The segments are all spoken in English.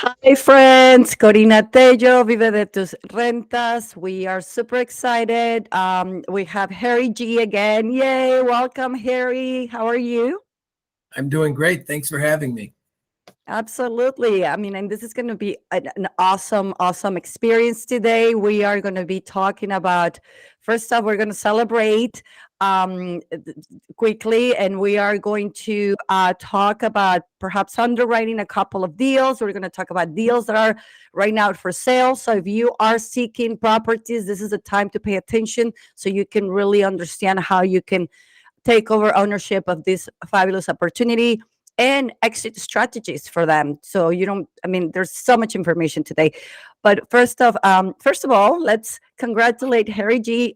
Hi, friends. Corina Tello, Vive de tus Rentas. We are super excited. We have Harry G again. Yay. Welcome, Harry. How are you? I'm doing great. Thanks for having me. Absolutely. I mean, and this is going to be an awesome, awesome experience today. We are going to be talking about, first off, we're going to celebrate quickly, and we are going to talk about perhaps underwriting a couple of deals. We're going to talk about deals that are right now for sale. So if you are seeking properties, this is a time to pay attention so you can really understand how you can take over ownership of this fabulous opportunity and exit strategies for them. So you don't, I mean, there's so much information today. But first of all, let's congratulate Harry G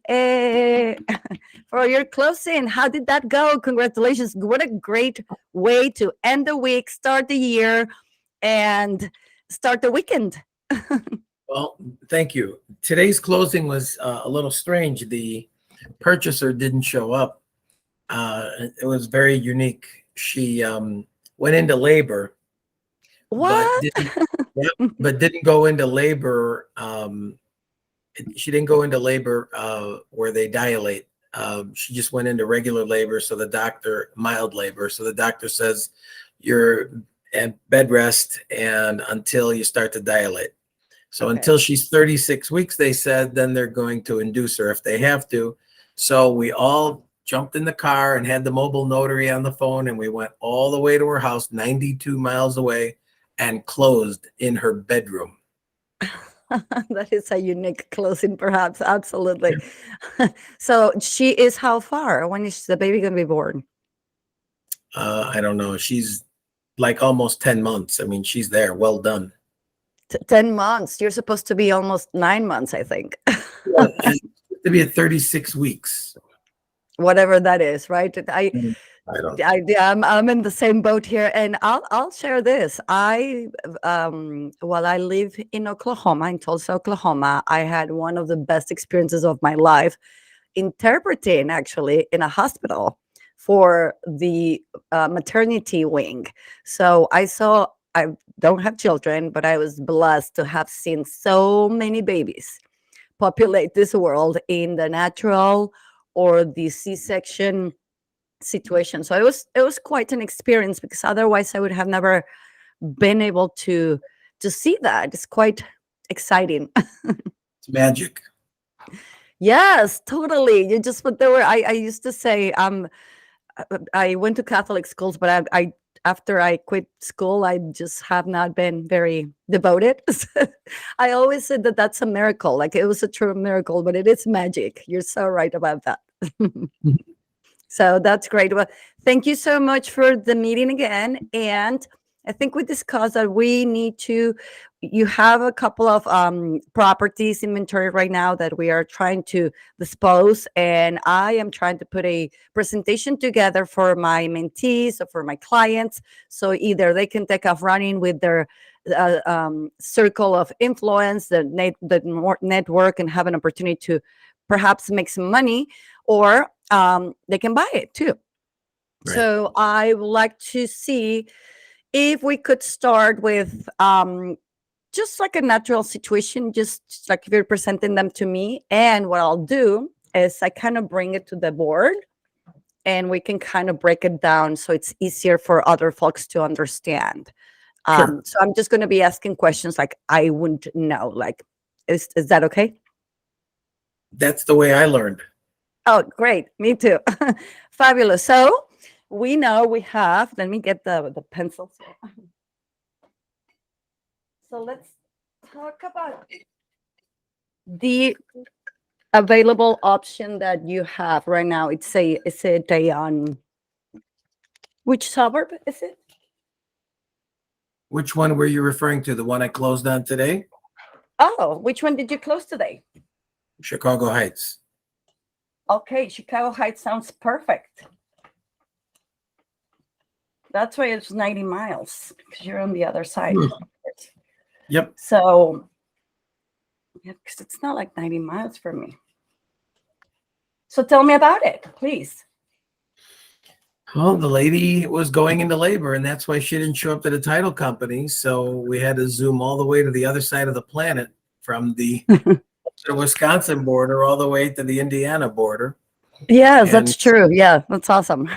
for your closing. How did that go? Congratulations. What a great way to end the week, start the year, and start the weekend. Well, thank you. Today's closing was a little strange. The purchaser didn't show up. It was very unique. She went into labor, but What? didn't, yep, but didn't go into labor. She didn't go into labor where they dilate. She just went into regular labor. So the doctor, mild labor. So the doctor says you're at bed rest and until you start to dilate. So Okay. until she's 36 weeks, they said, then they're going to induce her if they have to. So we all jumped in the car and had the mobile notary on the phone, and we went all the way to her house, 92 miles away, and closed in her bedroom. That is a unique closing, perhaps. Absolutely. So she is how far? When is the baby going to be born? I don't know. She's like almost 10 months. I mean, she's there. Well done. 10 months. You're supposed to be almost 9 months, I think. And to be at 36 weeks. Whatever that is, right? I don't. I'm in the same boat here, and I'll share this. While I live in Oklahoma, in Tulsa, Oklahoma, I had one of the best experiences of my life interpreting actually in a hospital for the maternity wing. So I don't have children, but I was blessed to have seen so many babies populate this world in the natural or the C-section situation. So it was quite an experience because otherwise I would have never been able to see that. It's quite exciting. It's magic. Yes, totally. You just but there were I used to say I went to Catholic schools, but I after I quit school, I just have not been very devoted. I always said that that's a miracle. Like it was a true miracle, but it is magic. You're so right about that. So that's great. Well, thank you so much for the meeting again. And I think we discussed that we need to, you have a couple of properties inventory right now that we are trying to dispose. And I am trying to put a presentation together for my mentees or for my clients. So either they can take off running with their circle of influence, the network, and have an opportunity to perhaps make some money, or they can buy it too. Right. So I would like to see if we could start with just like a natural situation, just like if you're presenting them to me. And what I'll do is I kind of bring it to the board and we can kind of break it down so it's easier for other folks to understand. Sure. So I'm just going to be asking questions like I wouldn't know. Like, is that okay? That's the way I learned. Oh, great. Me too. Fabulous. So we know we have, let me get the pencils. So let's talk about the available option that you have right now. Is it a which suburb is it? Which one were you referring to? The one I closed on today? Oh, which one did you close today? Chicago Heights. Okay, Chicago Heights sounds perfect. That's why it's 90 miles because you're on the other side. Yep. So, yeah, because it's not like 90 miles from me. So tell me about it, please. Well, the lady was going into labor, and that's why she didn't show up to the title company. So we had to zoom all the way to the other side of the planet from the Wisconsin border all the way to the Indiana border. Yes, And that's true. Yeah, that's awesome.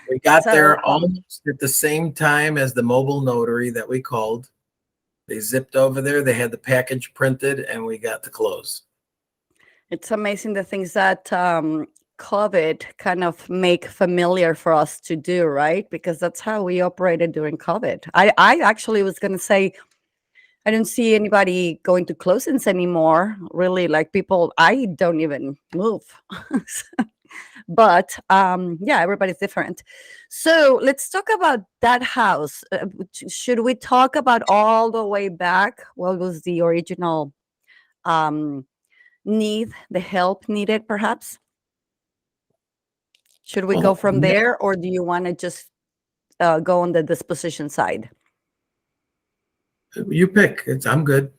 we got So, there almost at the same time as the mobile notary that we called. They zipped over there, they had the package printed, and we got the close. it's amazing the things that COVID kind of make familiar for us to do, right? Because that's how we operated during COVID. I actually was going to say, I don't see anybody going to closings anymore. Really, like people, I don't even move. But yeah, everybody's different. So let's talk about that house. Should we talk about all the way back? What was the original um, need, the help needed, perhaps? Should we go Well, from there, or do you want to just go on the disposition side? you pick. I'm good.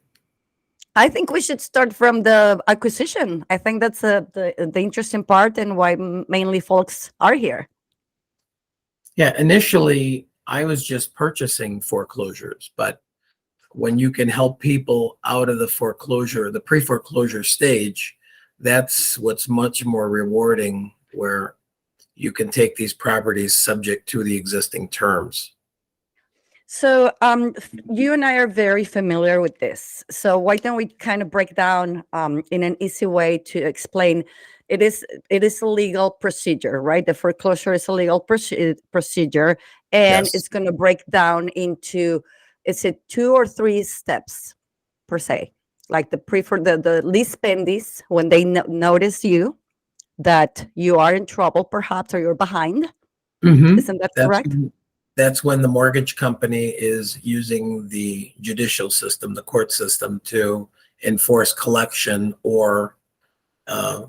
I think we should start from the acquisition. I think that's the interesting part and why mainly folks are here. Yeah, initially I was just purchasing foreclosures, but when you can help people out of the foreclosure, the pre-foreclosure stage, that's what's much more rewarding, where you can take these properties subject to the existing terms. So you and I are very familiar with this. So why don't we kind of break down in an easy way to explain? It is a legal procedure, right? The foreclosure is a legal procedure, and Yes. it's going to break down into, is it 2 or 3 steps per se? Like the lease pendis, when they notice you that you are in trouble, perhaps, or you're behind. Mhm. Isn't that That's correct? that's when the mortgage company is using the judicial system, the court system, to enforce collection or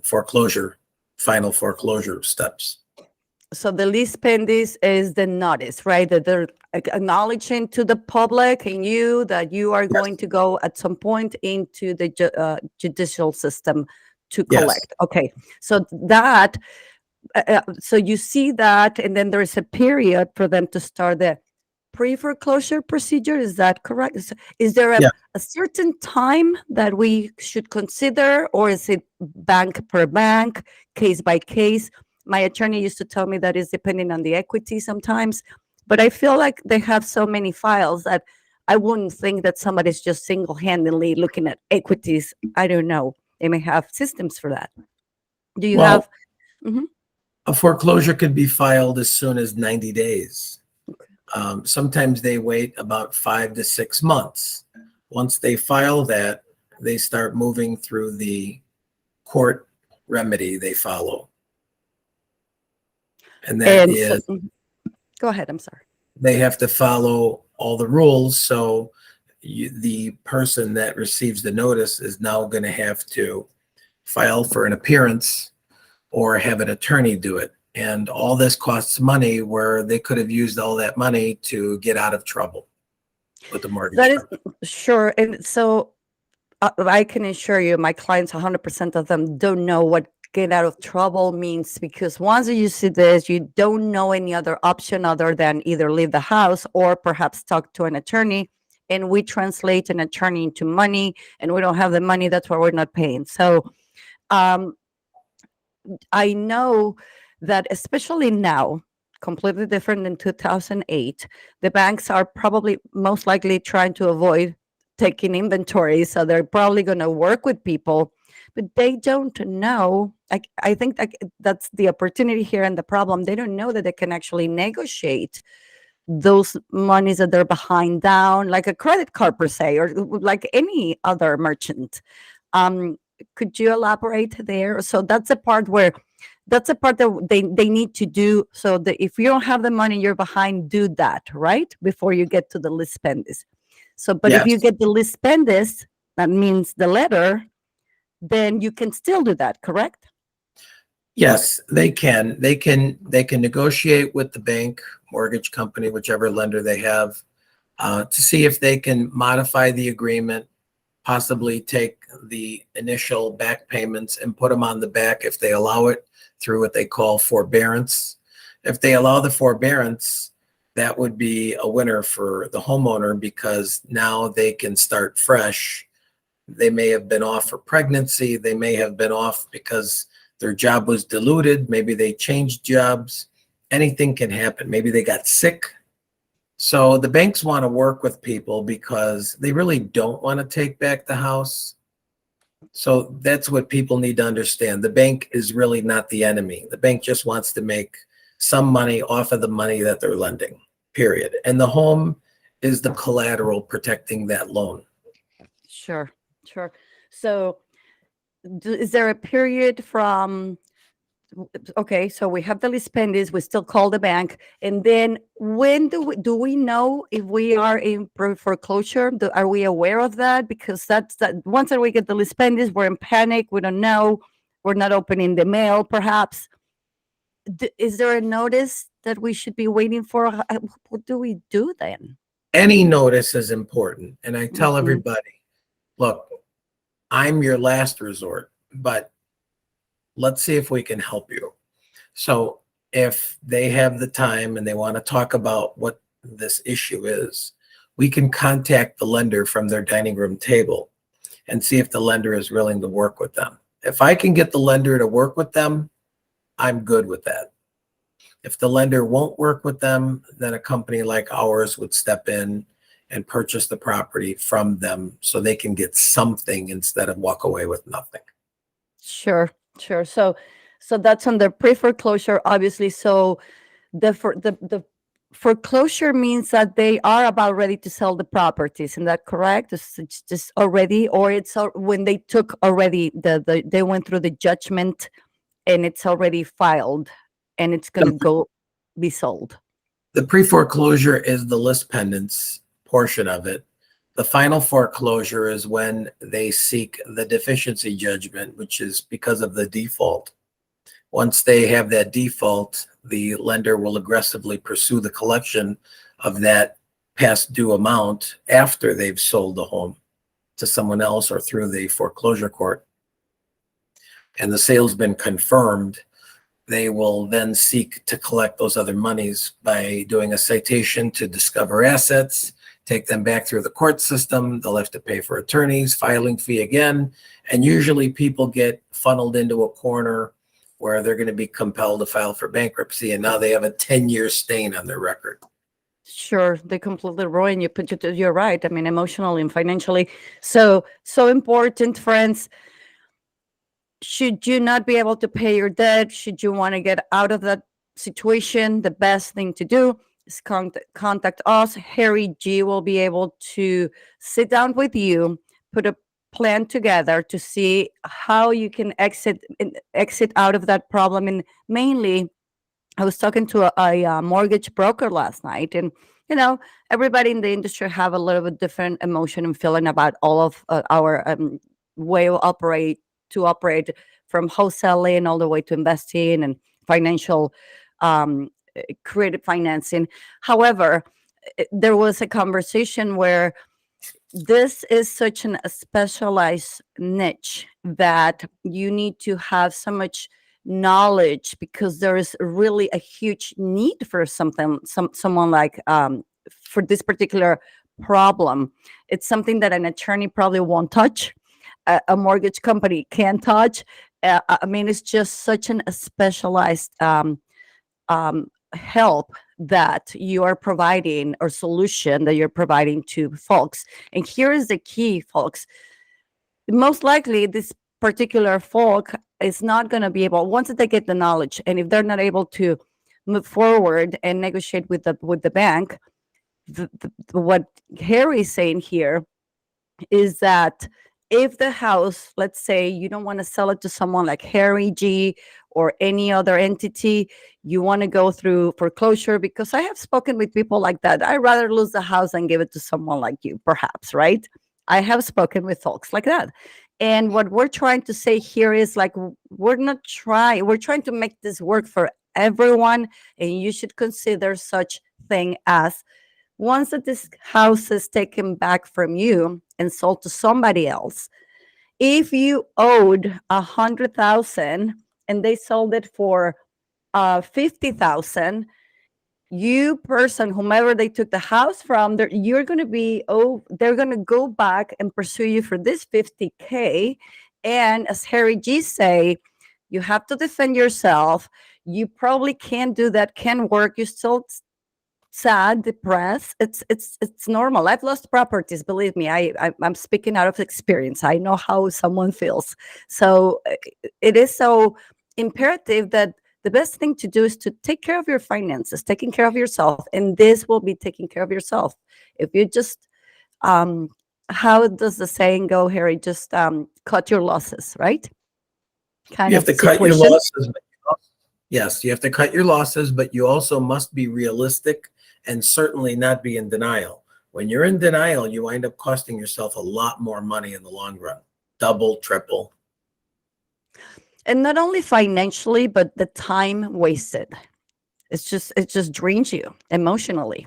foreclosure, final foreclosure steps. So the lease pendis is the notice, right? That they're acknowledging to the public and you that you are Yes. going to go at some point into the judicial system to Yes. collect. Okay, so that, so you see that, and then there is a period for them to start the pre-foreclosure procedure. Is that correct? Is there Yeah. a certain time that we should consider, or is it bank per bank, case by case? My attorney used to tell me that is depending on the equity sometimes, but I feel like they have so many files that I wouldn't think that somebody's just single-handedly looking at equities. I don't know. They may have systems for that. Do you Well, have? Mhm. a foreclosure could be filed as soon as 90 days. Sometimes they wait about 5 to 6 months. Once they file that, they start moving through the court remedy they follow. And that And so, is, go ahead. I'm sorry. they have to follow all the rules. So the person that receives the notice is now going to have to file for an appearance or have an attorney do it. And all this costs money, where they could have used all that money to get out of trouble with the mortgage That is company. sure. And so I can assure you, my clients, 100% of them don't know what get out of trouble means, because once you see this, you don't know any other option other than either leave the house or perhaps talk to an attorney. And we translate an attorney into money, and we don't have the money. That's why we're not paying. So um, I know that, especially now, completely different than 2008, the banks are probably most likely trying to avoid taking inventory. So they're probably going to work with people, but they don't know. I think that's the opportunity here and the problem. They don't know that they can actually negotiate those monies that they're behind down, like a credit card per se, or like any other merchant. Um, could you elaborate there? So that's a part that they need to do. So that if you don't have the money, you're behind, do that, right? Before you get to the list spendis. So, but if you Yes. get the list spendis, that means the letter, then you can still do that, correct? Yes, they can. They can negotiate with the bank, mortgage company, whichever lender they have, to see if they can modify the agreement, possibly take the initial back payments and put them on the back if they allow it through what they call forbearance. If they allow the forbearance, that would be a winner for the homeowner because now they can start fresh. They may have been off for pregnancy. They may have been off because their job was diluted. Maybe they changed jobs. Anything can happen. Maybe they got sick. So the banks want to work with people because they really don't want to take back the house. So that's what people need to understand. The bank is really not the enemy. The bank just wants to make some money off of the money that they're lending, period. And the home is the collateral protecting that loan. Sure. So is there a period from, okay, so we have the lispendis, we still call the bank, and then when do we know if we are in foreclosure? Are we aware of that? Because that's that once that we get the lispendis, we're in panic, we don't know, we're not opening the mail perhaps. Is there a notice that we should be waiting for? What do we do then? Any notice is important. And I tell Mhm. everybody, look, I'm your last resort, but let's see if we can help you. So if they have the time and they want to talk about what this issue is, we can contact the lender from their dining room table and see if the lender is willing to work with them. If I can get the lender to work with them, I'm good with that. If the lender won't work with them, then a company like ours would step in and purchase the property from them so they can get something instead of walk away with nothing. Sure. So that's on the pre-foreclosure, obviously. So the foreclosure means that they are about ready to sell the properties. Isn't that correct? It's just already, or it's when they took already they went through the judgment and it's already filed and it's going to go be sold. The pre-foreclosure is the list pendants portion of it. The final foreclosure is when they seek the deficiency judgment, which is because of the default. Once they have that default, the lender will aggressively pursue the collection of that past due amount after they've sold the home to someone else or through the foreclosure court. And the sale's been confirmed. They will then seek to collect those other monies by doing a citation to discover assets, take them back through the court system. They'll have to pay for attorneys, filing fee again. And usually people get funneled into a corner where they're going to be compelled to file for bankruptcy. And now they have a 10-year stain on their record. Sure, they completely ruin you. You're right. I mean, emotionally and financially. So important, friends. Should you not be able to pay your debt, should you want to get out of that situation, the best thing to do is contact us. Harry G will be able to sit down with you, put a plan together to see how you can exit out of that problem. And mainly, I was talking to a mortgage broker last night, and everybody in the industry have a little bit different emotion and feeling about all of our way of operate from wholesaling all the way to investing and financial creative financing. However, there was a conversation where this is such a specialized niche that you need to have so much knowledge because there is really a huge need for someone like for this particular problem. It's something that an attorney probably won't touch, a mortgage company can't touch. I mean, it's just such a specialized help that you are providing, or solution that you're providing to folks. And here is the key, folks. Most likely, this particular folk is not going to be able, once they get the knowledge, and if they're not able to move forward and negotiate with the bank, what Harry is saying here is that if the house, let's say you don't want to sell it to someone like Harry G or any other entity, you want to go through foreclosure, because I have spoken with people like that. I'd rather lose the house than give it to someone like you, perhaps, right? I have spoken with folks like that. And what we're trying to say here is like, we're trying to make this work for everyone. And you should consider such thing as, once that this house is taken back from you and sold to somebody else, if you owed 100,000 and they sold it for 50,000, you person, whomever they took the house from, you're going to be, they're going to go back and pursue you for this 50K. And as Harry G say, you have to defend yourself. You probably can't do that, can't work. You're still sad, depressed. It's normal. I've lost properties, believe me. I'm speaking out of experience. I know how someone feels. So it is so imperative that the best thing to do is to take care of your finances, taking care of yourself, and this will be taking care of yourself. If you just how does the saying go, Harry? Just cut your losses, right? Kind You of have to cut your situation. losses. Yes, you have to cut your losses, but you also must be realistic and certainly not be in denial. When you're in denial, you wind up costing yourself a lot more money in the long run, double, triple. And not only financially, but the time wasted. It just drains you emotionally.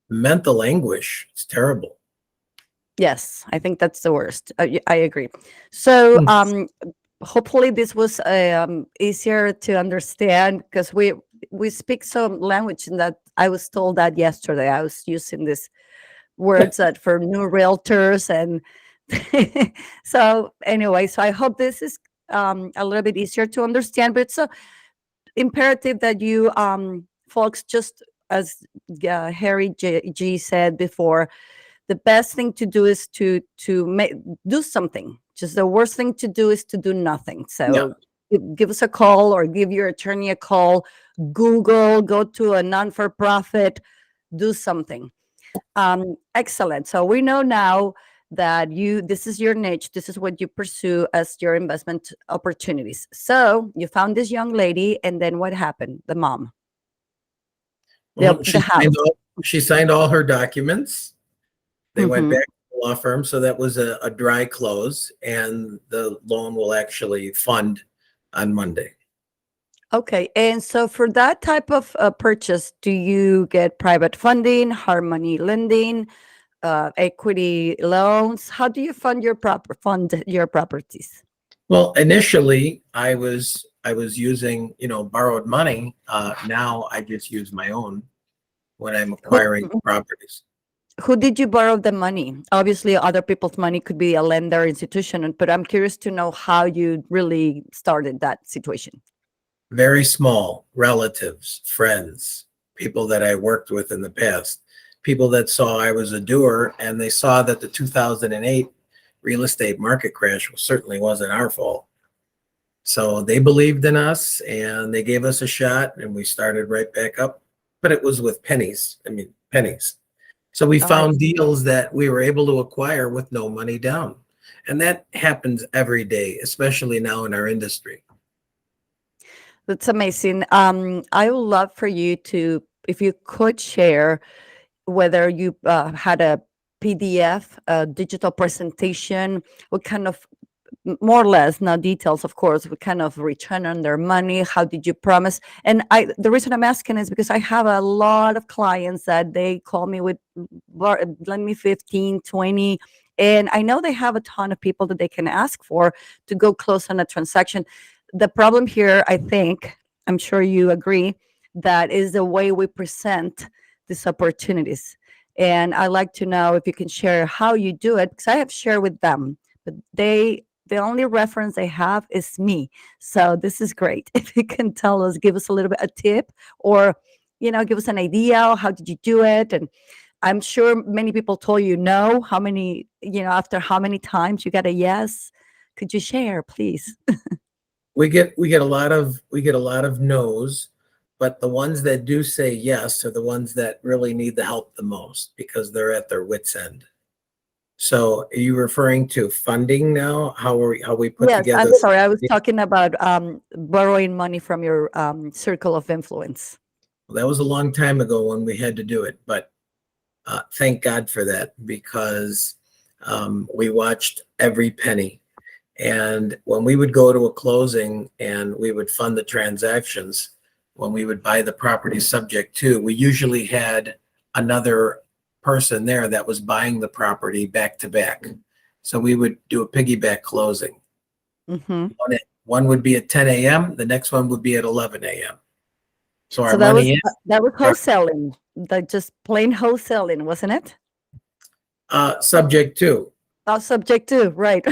Mental anguish. It's terrible. Yes, I think that's the worst. I agree. So hopefully this was easier to understand, because we speak some language that I was told that yesterday. I was using these words that for new realtors, and so anyway, so I hope this is a little bit easier to understand. But it's so imperative that you folks, just as Harry G said before, the best thing to do is to do something. Just the worst thing to do is to do nothing. So give us a call or give your attorney a call. Google, go to a non-for-profit, do something. Excellent. So we know now that this is your niche. This is what you pursue as your investment opportunities. So you found this young lady, and then what happened? The mom. Well, The house. she signed all her documents. They went Mhm. back to the law firm, so that was a dry close, and the loan will actually fund on Monday. Okay, and so for that type of purchase, do you get private funding, hard money lending, equity loans? How do you fund your properties? Well, initially I was using, borrowed money. Now I just use my own when I'm acquiring properties. Who did you borrow the money? Obviously, other people's money could be a lender institution, but I'm curious to know how you really started that situation. Very small relatives, friends, people that I worked with in the past, people that saw I was a doer, and they saw that the 2008 real estate market crash certainly wasn't our fault. So they believed in us and they gave us a shot, and we started right back up, but it was with pennies. I mean, pennies. So we found deals that we were able to acquire with no money down. And that happens every day, especially now in our industry. That's amazing. I would love for you to, if you could share whether you had a PDF, a digital presentation, what kind of, more or less, not details, of course, what kind of return on their money, how did you promise? And the reason I'm asking is because I have a lot of clients that they call me with, lend me 15, 20, and I know they have a ton of people that they can ask for to go close on a transaction. The problem here, I think, I'm sure you agree, that is the way we present these opportunities. And I'd like to know if you can share how you do it, because I have shared with them, but the only reference they have is me. So this is great. If you can tell us, give us a little bit a tip, or give us an idea. How did you do it? And I'm sure many people told you no. How many, after how many times you got a yes? Could you share, please? We get a lot of no's, but the ones that do say yes are the ones that really need the help the most, because they're at their wits' end. So are you referring to funding now? How we put Yes, together? I'm sorry. I was talking about borrowing money from your circle of influence. Well, that was a long time ago when we had to do it, but thank God for that, because we watched every penny. And when we would go to a closing and we would fund the transactions, when we would buy the property subject to, we usually had another person there that was buying the property back to back. So we would do a piggyback closing. Mm-hmm. One would be at 10 a.m. The next one would be at 11 a.m. So our So that was money in, that was our, wholesaling, like just plain wholesaling, wasn't it? subject to. Oh, subject to, right.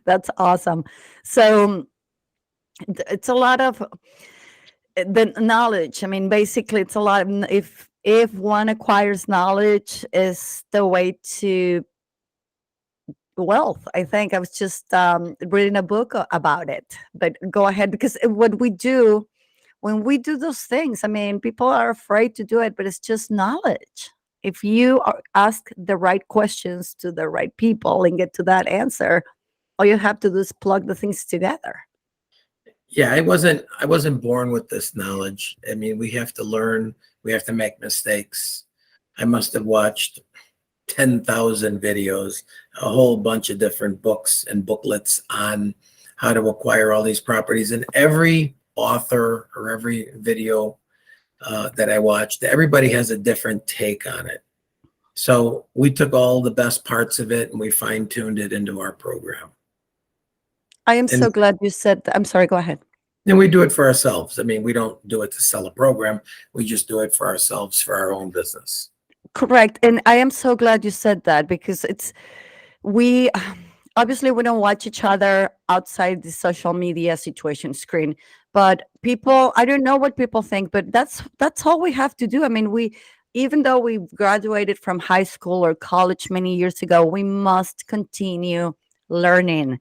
That's awesome. So it's a lot of the knowledge. I mean, basically, it's a lot of if one acquires knowledge is the way to wealth. I think I was just reading a book about it. But go ahead, because what we do when we do those things, I mean, people are afraid to do it, but it's just knowledge. If you ask the right questions to the right people and get to that answer, all you have to do is plug the things together. Yeah, I wasn't born with this knowledge. I mean, we have to learn, we have to make mistakes. I must have watched 10,000 videos, a whole bunch of different books and booklets on how to acquire all these properties. And every author or every video that I watched, everybody has a different take on it. So we took all the best parts of it and we fine tuned it into our program. I am And so glad you said I'm sorry, go ahead. then we do it for ourselves. I mean, we don't do it to sell a program. We just do it for ourselves, for our own business. Correct. And I am so glad you said that, because we obviously we don't watch each other outside the social media situation screen, but people, I don't know what people think, but that's all we have to do. I mean, we, even though we graduated from high school or college many years ago, we must continue learning.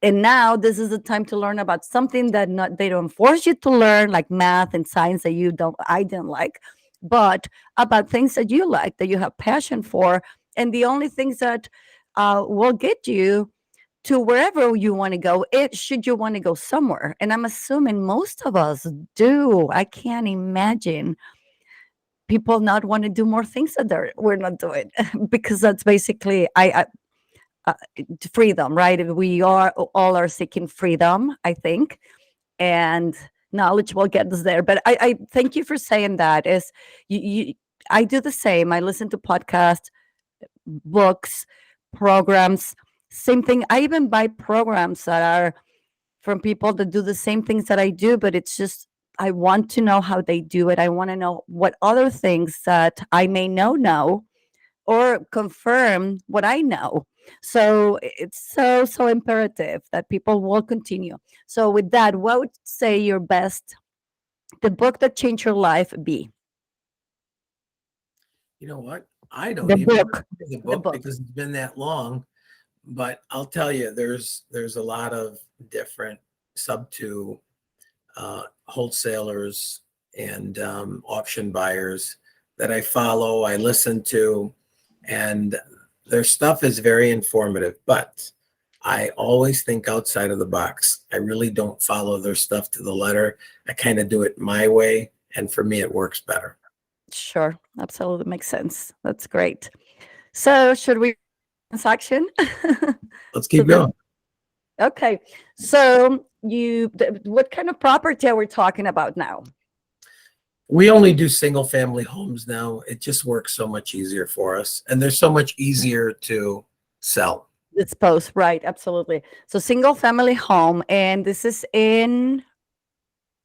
And now this is the time to learn about something that not they don't force you to learn, like math and science that I didn't like, but about things that you like, that you have passion for, and the only things that will get you to wherever you want to go, it should you want to go somewhere. And I'm assuming most of us do. I can't imagine people not want to do more things that we're not doing because that's basically uh, freedom, right? We are all are seeking freedom, I think, and knowledge will get us there. But I thank you for saying that. Is you I do the same. I listen to podcasts, books, programs. Same thing. I even buy programs that are from people that do the same things that I do, but it's just I want to know how they do it. I want to know what other things that I may know or confirm what I know. So it's so imperative that people will continue. So with that, what would say your best, the book that changed your life be? You know what? I don't The even book. remember the The book book. because it's been that long. But I'll tell you, there's a lot of different sub to wholesalers and auction buyers that I follow, I listen to, and their stuff is very informative. But I always think outside of the box. I really don't follow their stuff to the letter. I kind of do it my way, and for me, it works better. Sure. Absolutely makes sense. That's great. So should we transaction? Let's So keep going. okay. So what kind of property are we talking about now? We only do single family homes now. It just works so much easier for us, and they're so much easier to sell. Dispose, right? Absolutely. So single family home, and this is in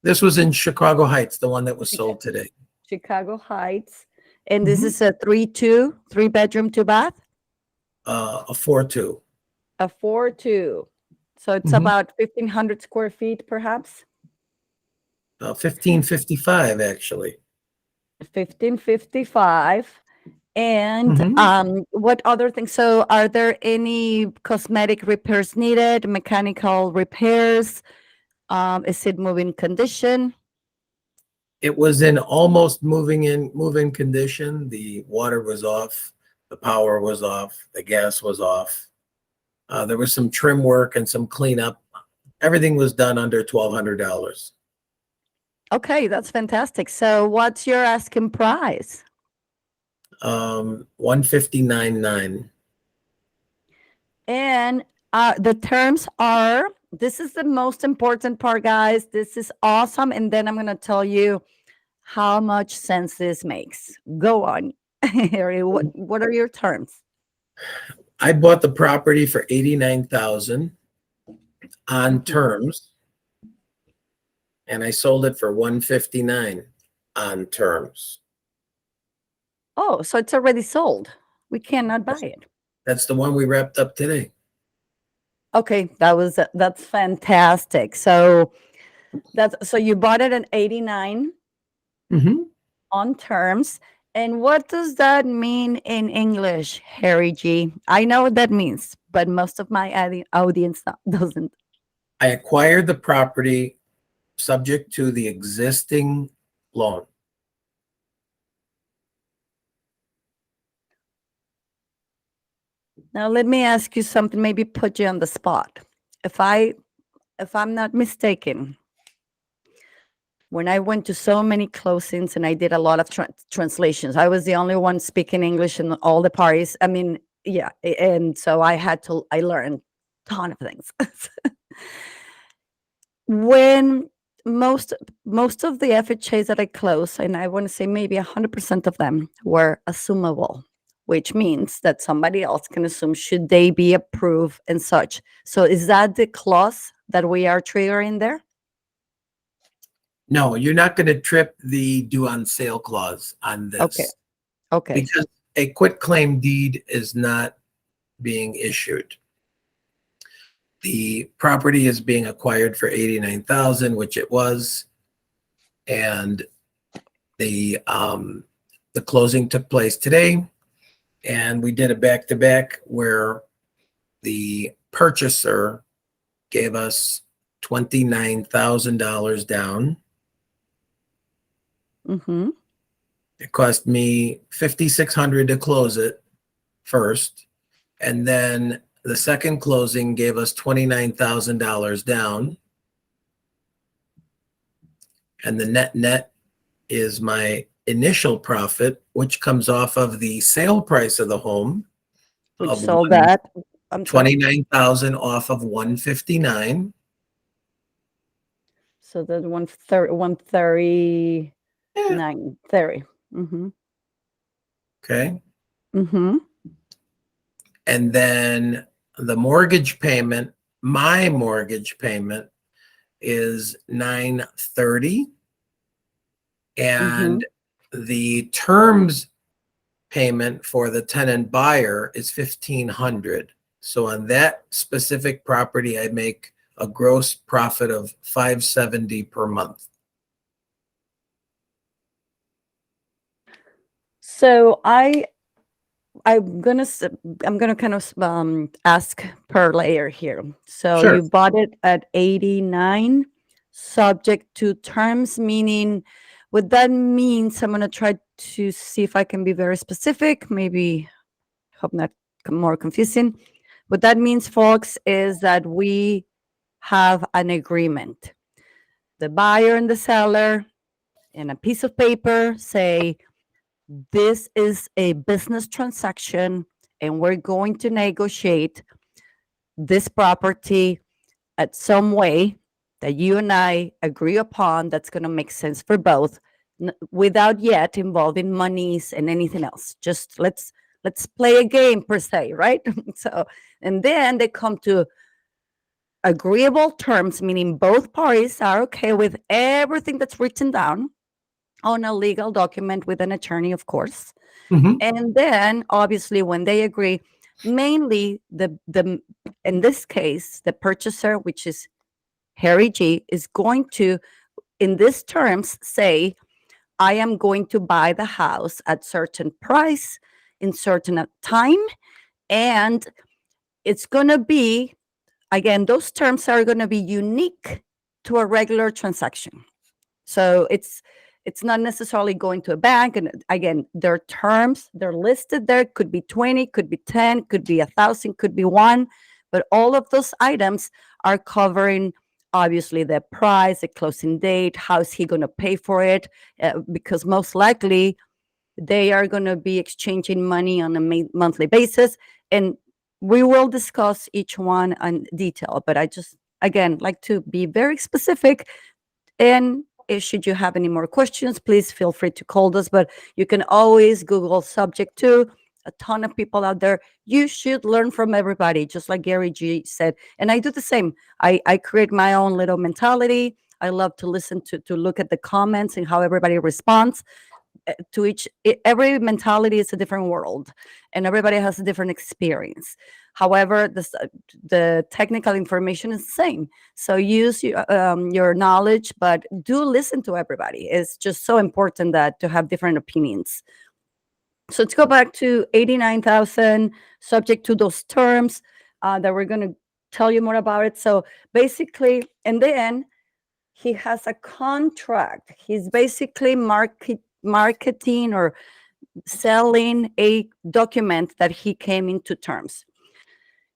This was in Chicago Heights, the one that was sold today. Chicago Heights, and this Mhm. is a 3 bedroom, 2 bath, A 4-2. a 4-2. So it's Mhm. about 1,500 square feet, perhaps 1555, actually. 1,555. And Mhm. what other things? So, are there any cosmetic repairs needed? Mechanical repairs? Is it moving condition? It was in almost moving condition. The water was off, the power was off, the gas was off. There was some trim work and some cleanup. Everything was done under $1,200. Okay, that's fantastic. So, what's your asking price? 159.9. And the terms are, this is the most important part, guys. This is awesome. And then I'm going to tell you how much sense this makes. Go on, Harry. What are your terms? I bought the property for 89,000 on Mhm. terms and I sold it for 159 on terms. Oh, so it's already sold. We cannot buy it. That's the one we wrapped up today. Okay, that's fantastic. So you bought it at 89 Mm-hmm. on terms. And what does that mean in English, Harry G? I know what that means, but most of my audience doesn't. I acquired the property subject to the existing loan. Now let me ask you something, maybe put you on the spot. If I'm not mistaken, when I went to so many closings and I did a lot of translations, I was the only one speaking English in all the parties. I mean, yeah, and so I learned a ton of things. When most of the FHAs that I closed, and I want to say maybe 100% of them were assumable, which means that somebody else can assume should they be approved and such. So is that the clause that we are triggering there? No, you're not going to trip the due on sale clause on this. Okay. Because a quitclaim deed is not being issued. The property is being acquired for 89,000, which it was, and the closing took place today, and we did a back-to-back where the purchaser gave us $29,000 down. Mm-hmm. It cost me $5,600 to close it first, and then the second closing gave us $29,000 down, and the net is my initial profit, which comes off of the sale price of the home. Which of sold that. I'm sorry. 29,000 off of 159. So that's 139, Yeah. 30. Mm-hmm. Okay. Mm-hmm. And then the mortgage payment, my mortgage payment is $930. And the terms payment for the tenant buyer is $1,500. So on that specific property, I make a gross profit of $570 per month. So I'm gonna kind of ask per layer here. So Sure. you bought it at 89, subject to terms, meaning what that means. I'm gonna try to see if I can be very specific. Maybe hope not more confusing. What that means, folks, is that we have an agreement. The buyer and the seller, in a piece of paper, say, this is a business transaction and we're going to negotiate this property at some way that you and I agree upon that's going to make sense for both, without yet involving monies and anything else. Just let's play a game per se, right? So, and then they come to agreeable terms, meaning both parties are okay with everything that's written down on a legal document with an attorney, of course. Mhm. And then obviously when they agree, mainly the in this case, the purchaser, which is Harry G, is going to, in these terms, say, I am going to buy the house at certain price in certain time, and it's going to be, again, those terms are going to be unique to a regular transaction. So it's not necessarily going to a bank. And again, their terms, they're listed there. Could be 20, could be 10, could be 1,000, could be one. But all of those items are covering, obviously, the price, the closing date, how's he going to pay for it? Because most likely they are going to be exchanging money on a monthly basis. And we will discuss each one in detail. But I just, again, like to be very specific. And should you have any more questions, please feel free to call us. But you can always Google subject to. A ton of people out there. You should learn from everybody, just like Gary G said. And I do the same. I create my own little mentality. I love to listen to look at the comments and how everybody responds to every mentality is a different world, and everybody has a different experience. However, the technical information is the same, so use your knowledge, but do listen to everybody. It's just so important that to have different opinions. So let's go back to 89,000, subject to those terms that we're going to tell you more about it. So basically, in the end, he has a contract. He's basically marketing or selling a document that he came into terms.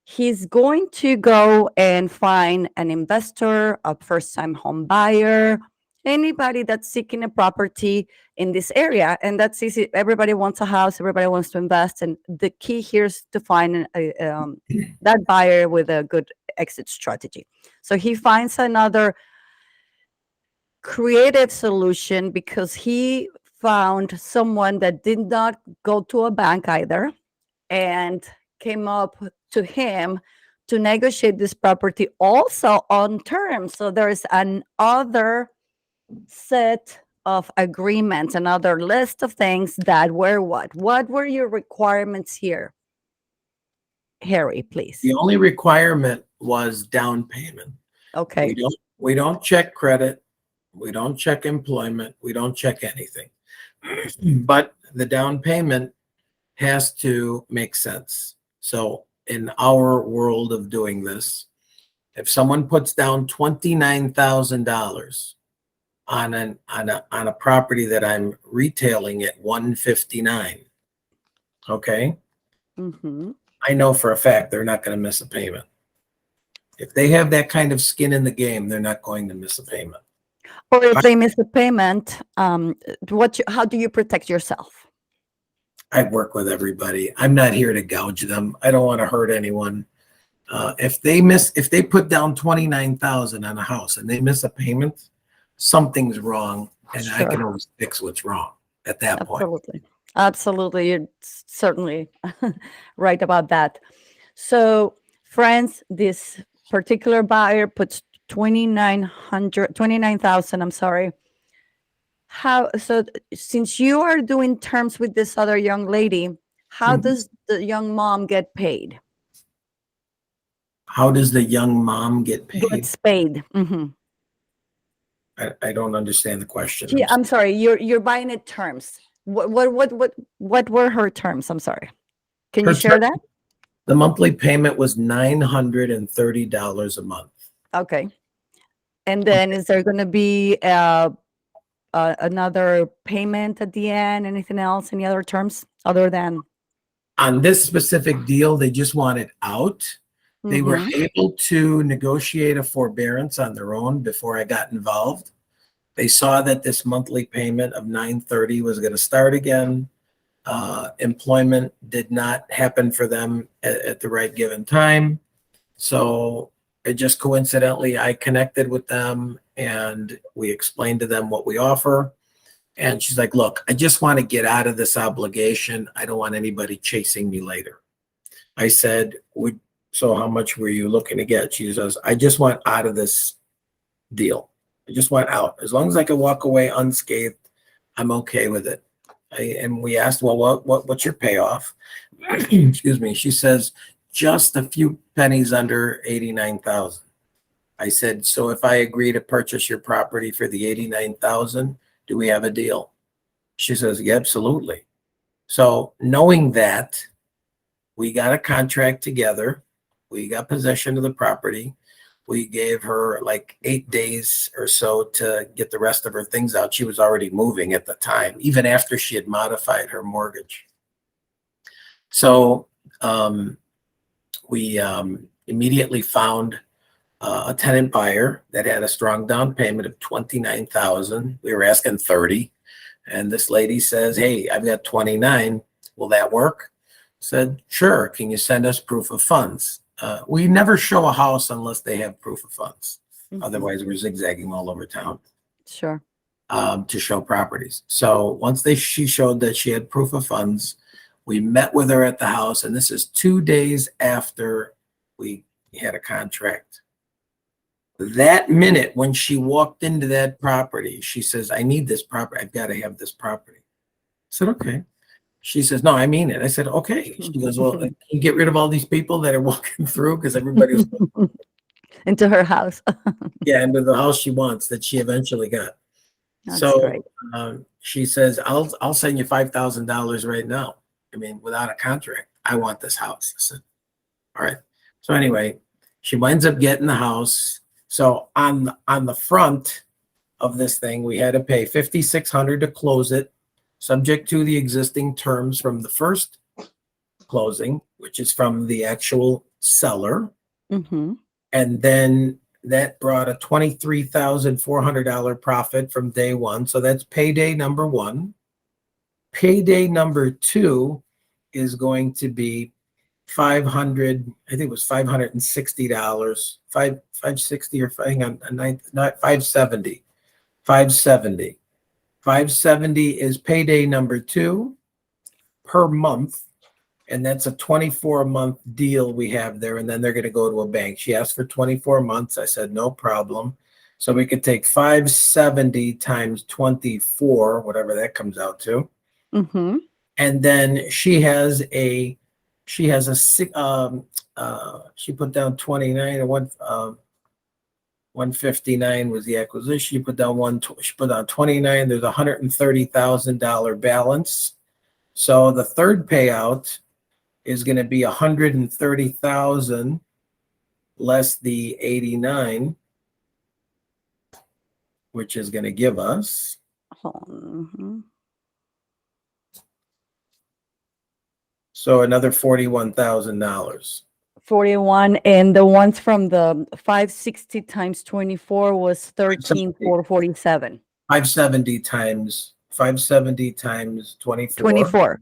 He's going to go and find an investor, a first-time home buyer, anybody that's seeking a property in this area. And that's easy. Everybody wants a house. Everybody wants to invest. And the key here is to find that buyer with a good exit strategy. So he finds another creative solution because he found someone that did not go to a bank either and came up to him to negotiate this property also on terms. So there's another set of agreements, another list of things that were what? What were your requirements here? Harry, please. The only requirement was down payment. Okay. We don't check credit. We don't check employment. We don't check anything. But the down payment has to make sense. So in our world of doing this, if someone puts down $29,000 on a property that I'm retailing at $159, okay, I know for a fact they're not going to miss a payment. If they have that kind of skin in the game, they're not going to miss a payment. Or if they miss a payment, how do you protect yourself? I work with everybody. I'm not here to gouge them. I don't want to hurt anyone. If they put down $29,000 on a house and they miss a payment, something's wrong, and I can always fix what's wrong at that point. Absolutely. You're certainly right about that. So, friends, this particular buyer puts 29,000, I'm sorry. So since you are doing terms with this other young lady, how does the young mom get paid? How does the young mom get paid? Gets paid. I don't understand the question. I'm sorry. You're buying at terms. What were her terms? I'm sorry. Can you share that? The monthly payment was $930 a month. Okay. And then is there going to be another payment at the end? Anything else? Any other terms other than? On this specific deal, they just wanted out. They were able to negotiate a forbearance on their own before I got involved. They saw that this monthly payment of $930 was going to start again. Employment did not happen for them at the right given time. So it just coincidentally, I connected with them and we explained to them what we offer. And she's like, look, I just want to get out of this obligation. I don't want anybody chasing me later. I said, so how much were you looking to get? She says, I just want out of this deal. I just want out. As long as I can walk away unscathed, I'm okay with it. And we asked, well, what's your payoff? Excuse me. She says, just a few pennies under 89,000. I said, so if I agree to purchase your property for the 89,000, do we have a deal? She says, yeah, absolutely. So knowing that, we got a contract together. We got possession of the property. We gave her like 8 days or so to get the rest of her things out. She was already moving at the time, even after she had modified her mortgage. So we immediately found a tenant buyer that had a strong down payment of $29,000. We were asking $30,000, and this lady says, "Hey, I've got $29,000. Will that work?" Said, "Sure. Can you send us proof of funds?" We never show a house unless they have proof of funds. Otherwise, we're zigzagging all over town. Sure. To show properties. So once she showed that she had proof of funds, we met with her at the house, and this is 2 days after we had a contract. That minute when she walked into that property, she says, I need this property. I've got to have this property. I said, okay. She says, no, I mean it. I said, okay. She goes, well, can you get rid of all these people that are walking through? Because everybody was into her house. yeah, into the house she wants that she eventually got. That's So great. she says, I'll send you $5,000 right now. I mean, without a contract. I want this house. I said, all right. So anyway, she winds up getting the house. So on the front of this thing, we had to pay $5,600 to close it, subject to the existing terms from the first closing, which is from the actual seller. Mm-hmm. And then that brought a $23,400 profit from day one. So that's payday number one. Payday number two is going to be $560, $560 or hang on, not 570. 570. 570 is payday number two per month. And that's a 24-month deal we have there. And then they're going to go to a bank. She asked for 24 months. I said, no problem. So we could take 570 times 24, whatever that comes out to. Mm-hmm. And then she put down 29 and 159 was the acquisition. She put down 29. There's $130,000 balance. So the third payout is going to be $130,000 less the 89, which is going to give us so another $41,000. 41, and the ones from the 560 times 24 was 13,447. 570 times 24. 24.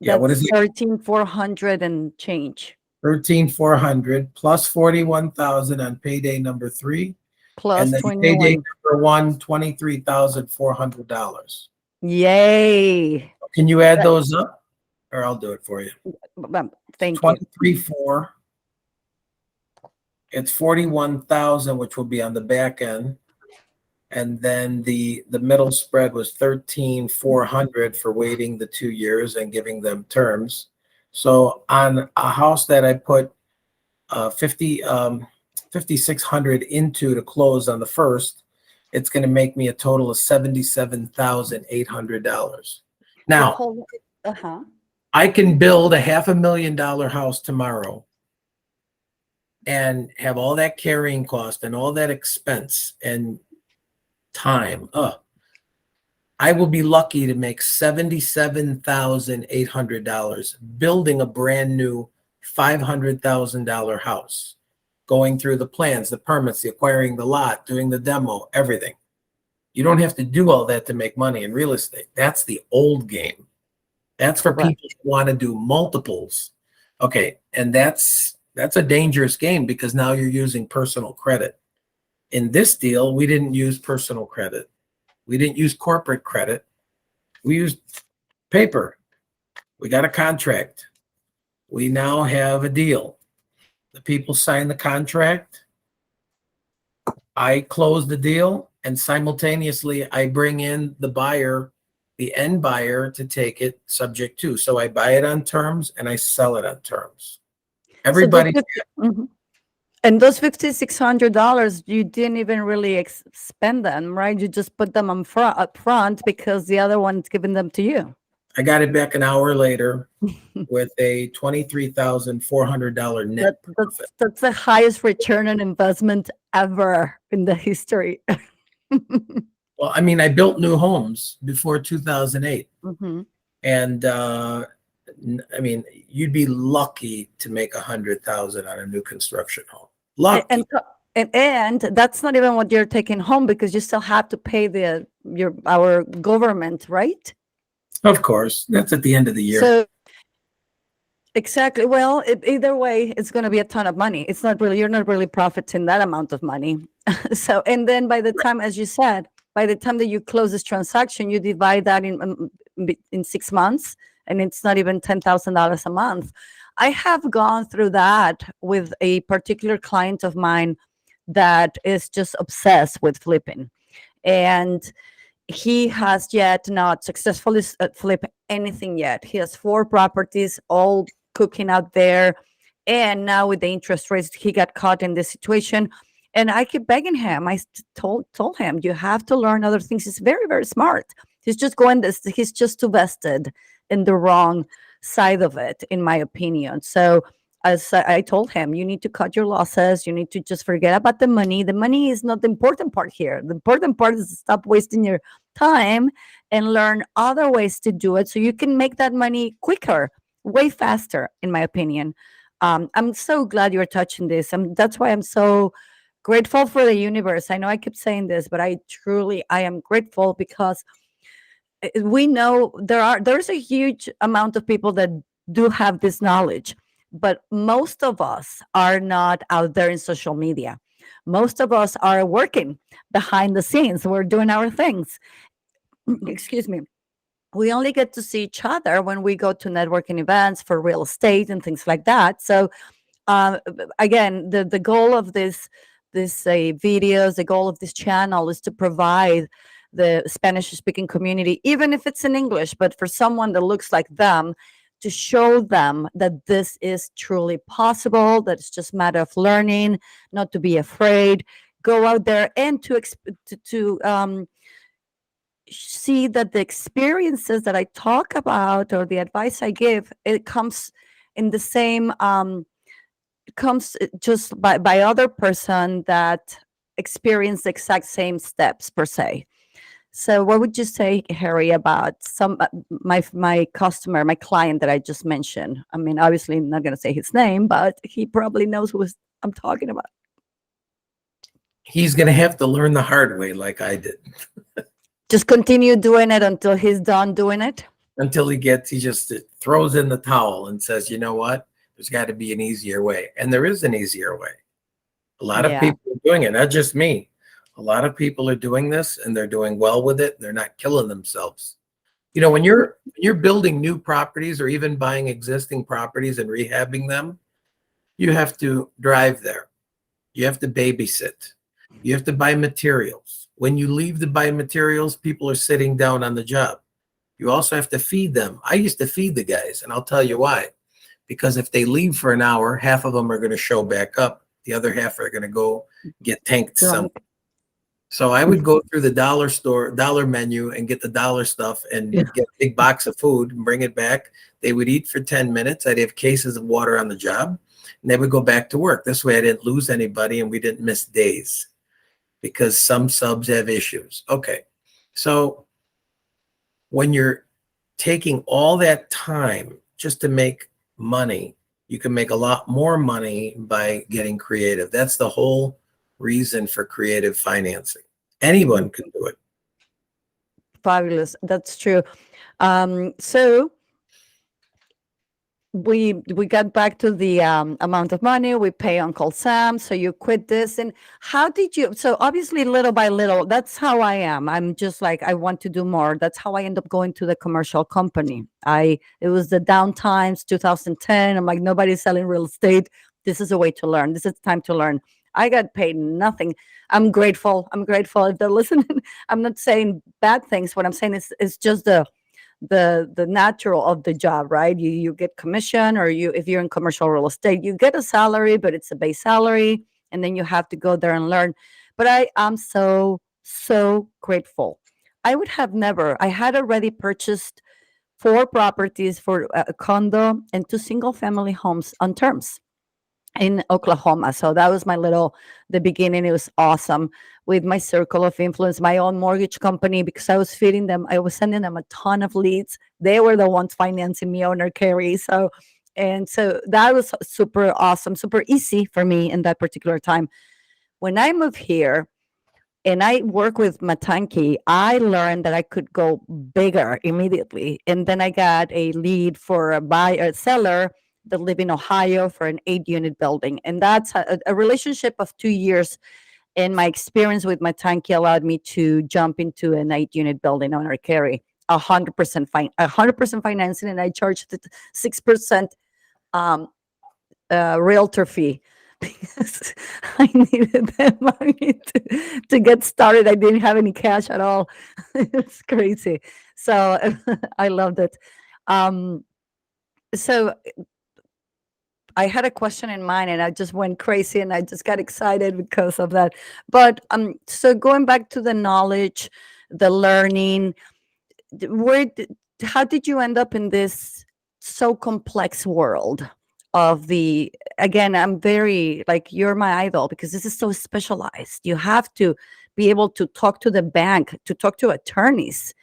Yeah, what is it? 13,400 and change. 13,400 plus 41,000 on payday number three. Plus and then 21. Payday number one, $23,400. Yay. Can you add those up? Or I'll do it for you. Thank you. 23,400. It's 41,000, which will be on the back end. And then the middle spread was 13,400 for waiting the 2 years and giving them terms. So on a house that I put 5,600 into to close on the first, it's going to make me a total of $77,800. Now, I can build a $500,000 house tomorrow and have all that carrying cost and all that expense and time. I will be lucky to make $77,800 building a brand new $500,000 house, going through the plans, the permits, the acquiring the lot, doing the demo, everything. You don't have to do all that to make money in real estate. That's the old game. That's for people who want to do multiples. Okay, and that's a dangerous game because now you're using personal credit. In this deal, we didn't use personal credit. We didn't use corporate credit. We used paper. We got a contract. We now have a deal. The people sign the contract. I close the deal, and simultaneously I bring in the buyer, the end buyer, to take it subject to. So I buy it on terms and I sell it on terms. Everybody. And those $5,600, you didn't even really spend them, right? You just put them up front because the other one's giving them to you. I got it back an hour later with a $23,400 net. That's the highest return on investment ever in the history. Well, I mean, I built new homes before 2008. And I mean, you'd be lucky to make $100,000 on a new construction home. Lucky. And that's not even what you're taking home because you still have to pay our government, right? Of course, that's at the end of the year. So exactly. Well, either way, it's going to be a ton of money. It's not really, you're not really profiting that amount of money. So, and then by the time, as you said, by the time that you close this transaction, you divide that in 6 months, and it's not even $10,000 a month. I have gone through that with a particular client of mine that is just obsessed with flipping. And he has yet not successfully flipped anything yet. He has 4 properties all cooking out there. And now with the interest rates, he got caught in this situation. And I keep begging him. I told him, you have to learn other things. He's very, very smart. He's just he's just too vested in the wrong side of it, in my opinion. So as I told him, you need to cut your losses. You need to just forget about the money. The money is not the important part here. The important part is to stop wasting your time and learn other ways to do it so you can make that money quicker, way faster, in my opinion. I'm so glad you're touching this. That's why I'm so grateful for the universe. I know I keep saying this, but I am grateful because we know there's a huge amount of people that do have this knowledge, but most of us are not out there in social media. Most of us are working behind the scenes. We're doing our things. Excuse me. We only get to see each other when we go to networking events for real estate and things like that. So again, the goal of this videos, the goal of this channel is to provide the Spanish speaking community, even if it's in English, but for someone that looks like them, to show them that this is truly possible, that it's just a matter of learning, not to be afraid, go out there and to see that the experiences that I talk about or the advice I give, it comes in the same comes just by other person that experience the exact same steps per se. So what would you say, Harry, about some my customer, my client that I just mentioned? I mean, obviously I'm not going to say his name, but he probably knows who I'm talking about. He's going to have to learn the hard way like I did. Just continue doing it until he's done doing it? Until he just throws in the towel and says, you know what? There's got to be an easier way. And there is an easier way. A lot of people are doing it, not just me. A lot of people are doing this and they're doing well with it. They're not killing themselves. You know, when you're building new properties or even buying existing properties and rehabbing them, you have to drive there. You have to babysit. You have to buy materials. When you leave to buy materials, people are sitting down on the job. You also have to feed them. I used to feed the guys, and I'll tell you why. Because if they leave for an hour, half of them are going to show back up. The other half are going to go get tanked something. So I would go through the dollar menu and get the dollar stuff and get a big box of food and bring it back. They would eat for 10 minutes. I'd have cases of water on the job, and they would go back to work. This way I didn't lose anybody and we didn't miss days because some subs have issues. Okay. So when you're taking all that time just to make money, you can make a lot more money by getting creative. That's the whole reason for creative financing. Anyone can do it. Fabulous. That's true. So we got back to the amount of money we pay Uncle Sam. So you quit this, and how did you? So obviously, little by little, that's how I am. I'm just like, I want to do more. That's how I end up going to the commercial company. It was the down times, 2010. I'm like, nobody's selling real estate. This is a way to learn. This is time to learn. I got paid nothing. I'm grateful. I'm grateful if they're listening. I'm not saying bad things. What I'm saying is, it's just the natural of the job, right? You get commission, or if you're in commercial real estate, you get a salary, but it's a base salary, and then you have to go there and learn. But I am so grateful. I would have never. I had already purchased 4 properties for a condo and 2 single family homes on terms in Oklahoma. So that was the beginning. It was awesome with my circle of influence, my own mortgage company, because I was feeding them. I was sending them a ton of leads. They were the ones financing me, owner Carrie. So that was super awesome, super easy for me in that particular time. When I moved here and I work with Matanki, I learned that I could go bigger immediately. And then I got a lead for a seller that live in Ohio for an 8-unit building. And that's a relationship of 2 years. And my experience with Matanki allowed me to jump into an 8-unit building on our carry, 100% financing, and I charged 6% realtor fee. because I needed that money to get started. I didn't have any cash at all. It's crazy. So I loved it. Um, so I had a question in mind and I just went crazy and I just got excited because of that. But so going back to the knowledge, the learning, how did you end up in this so complex world of the, again, I'm very like, you're my idol because this is so specialized. You have to be able to talk to the bank, to talk to attorneys,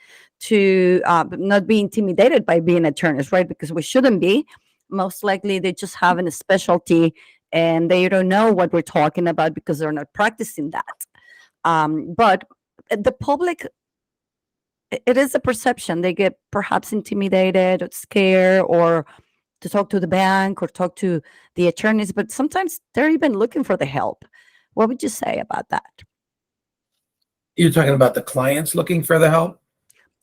to not be intimidated by being attorneys, right? Because we shouldn't be. Most likely they just have a specialty and they don't know what we're talking about because they're not practicing that. But the public, it is a perception. They get perhaps intimidated or scared or to talk to the bank or talk to the attorneys, but sometimes they're even looking for the help. What would you say about that? You're talking about the clients looking for the help?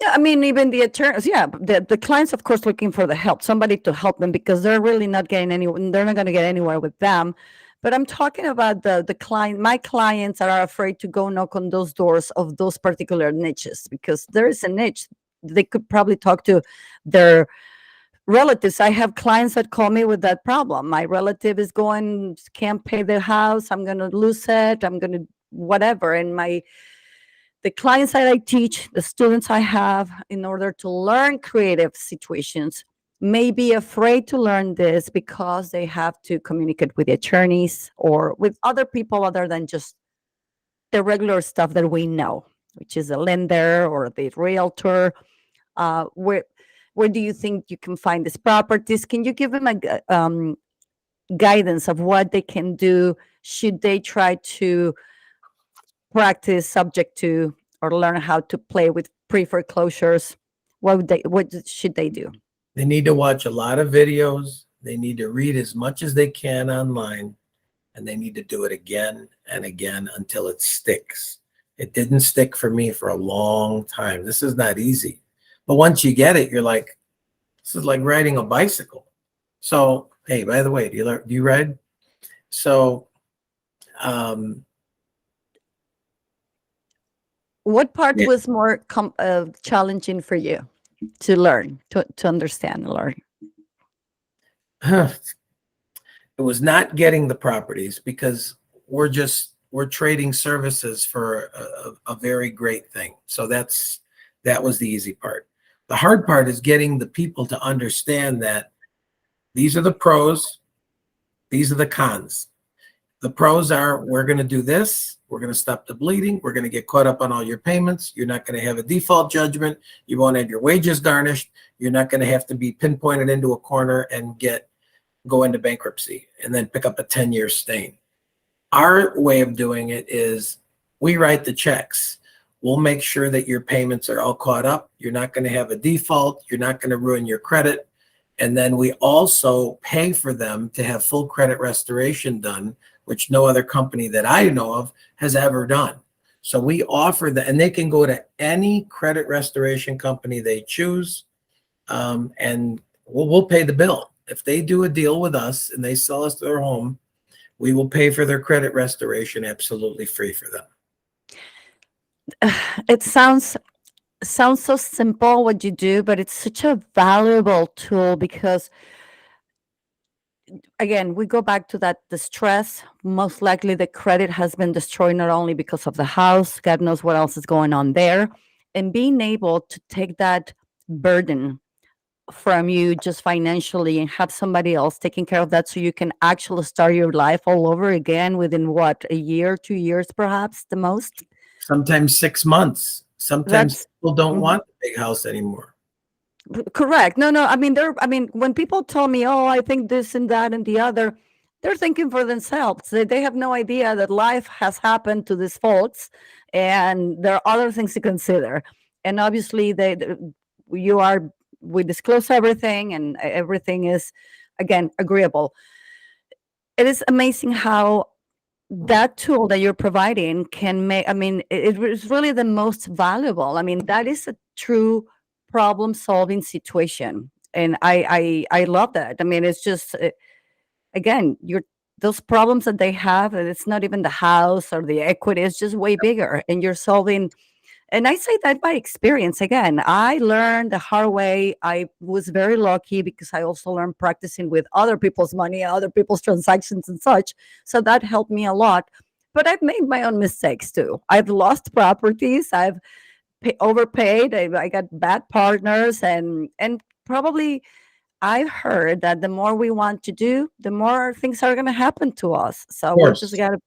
Yeah, I mean, even the attorneys, yeah, the clients, of course, looking for the help, somebody to help them because they're really not getting anywhere. They're not going to get anywhere with them. But I'm talking about the client. My clients are afraid to go knock on those doors of those particular niches because there is a niche. They could probably talk to their relatives. I have clients that call me with that problem. My relative is going, can't pay their house. I'm going to lose it. I'm going to whatever. And the clients that I teach, the students I have, in order to learn creative situations, may be afraid to learn this because they have to communicate with the attorneys or with other people other than just the regular stuff that we know, which is a lender or the realtor. Where do you think you can find these properties? Can you give them a guidance of what they can do should they try to practice subject to or learn how to play with pre-foreclosures? What should they do? They need to watch a lot of videos. They need to read as much as they can online, and they need to do it again and again until it sticks. It didn't stick for me for a long time. This is not easy. But once you get it, you're like, this is like riding a bicycle. So, hey, by the way, do you ride? So, what part yeah. was more challenging for you to learn, to understand and learn? It was not getting the properties because we're trading services for a very great thing. So that was the easy part. The hard part is getting the people to understand that these are the pros, these are the cons. The pros are we're going to do this. We're going to stop the bleeding. We're going to get caught up on all your payments. You're not going to have a default judgment. You won't have your wages garnished. You're not going to have to be pinpointed into a corner and go into bankruptcy and then pick up a 10-year stain. Our way of doing it is we write the checks. We'll make sure that your payments are all caught up. You're not going to have a default. You're not going to ruin your credit. And then we also pay for them to have full credit restoration done, which no other company that I know of has ever done. So we offer that, and they can go to any credit restoration company they choose, and we'll pay the bill. If they do a deal with us and they sell us their home, we will pay for their credit restoration absolutely free for them. It sounds so simple what you do, but it's such a valuable tool because, again, we go back to that the stress. Most likely the credit has been destroyed not only because of the house, God knows what else is going on there, and being able to take that burden from you just financially and have somebody else taking care of that so you can actually start your life all over again within what, a year, 2 years, perhaps the most. Sometimes 6 months. Sometimes people don't want the big house anymore. Correct. No, I mean, when people tell me, oh, I think this and that and the other, they're thinking for themselves. They have no idea that life has happened to these folks and there are other things to consider. And obviously we disclose everything and everything is, again, agreeable. It is amazing how that tool that you're providing can make, I mean, it is really the most valuable. I mean, that is a true problem solving situation. And I love that. I mean, it's just, again, you're those problems that they have, and it's not even the house or the equity, it's just way bigger, and you're solving. And I say that by experience. Again, I learned the hard way. I was very lucky because I also learned practicing with other people's money, other people's transactions and such. So that helped me a lot. But I've made my own mistakes too. I've lost properties. I've overpaid. I got bad partners, and probably I've heard that the more we want to do, the more things are going to happen to us. So Of we just course. got to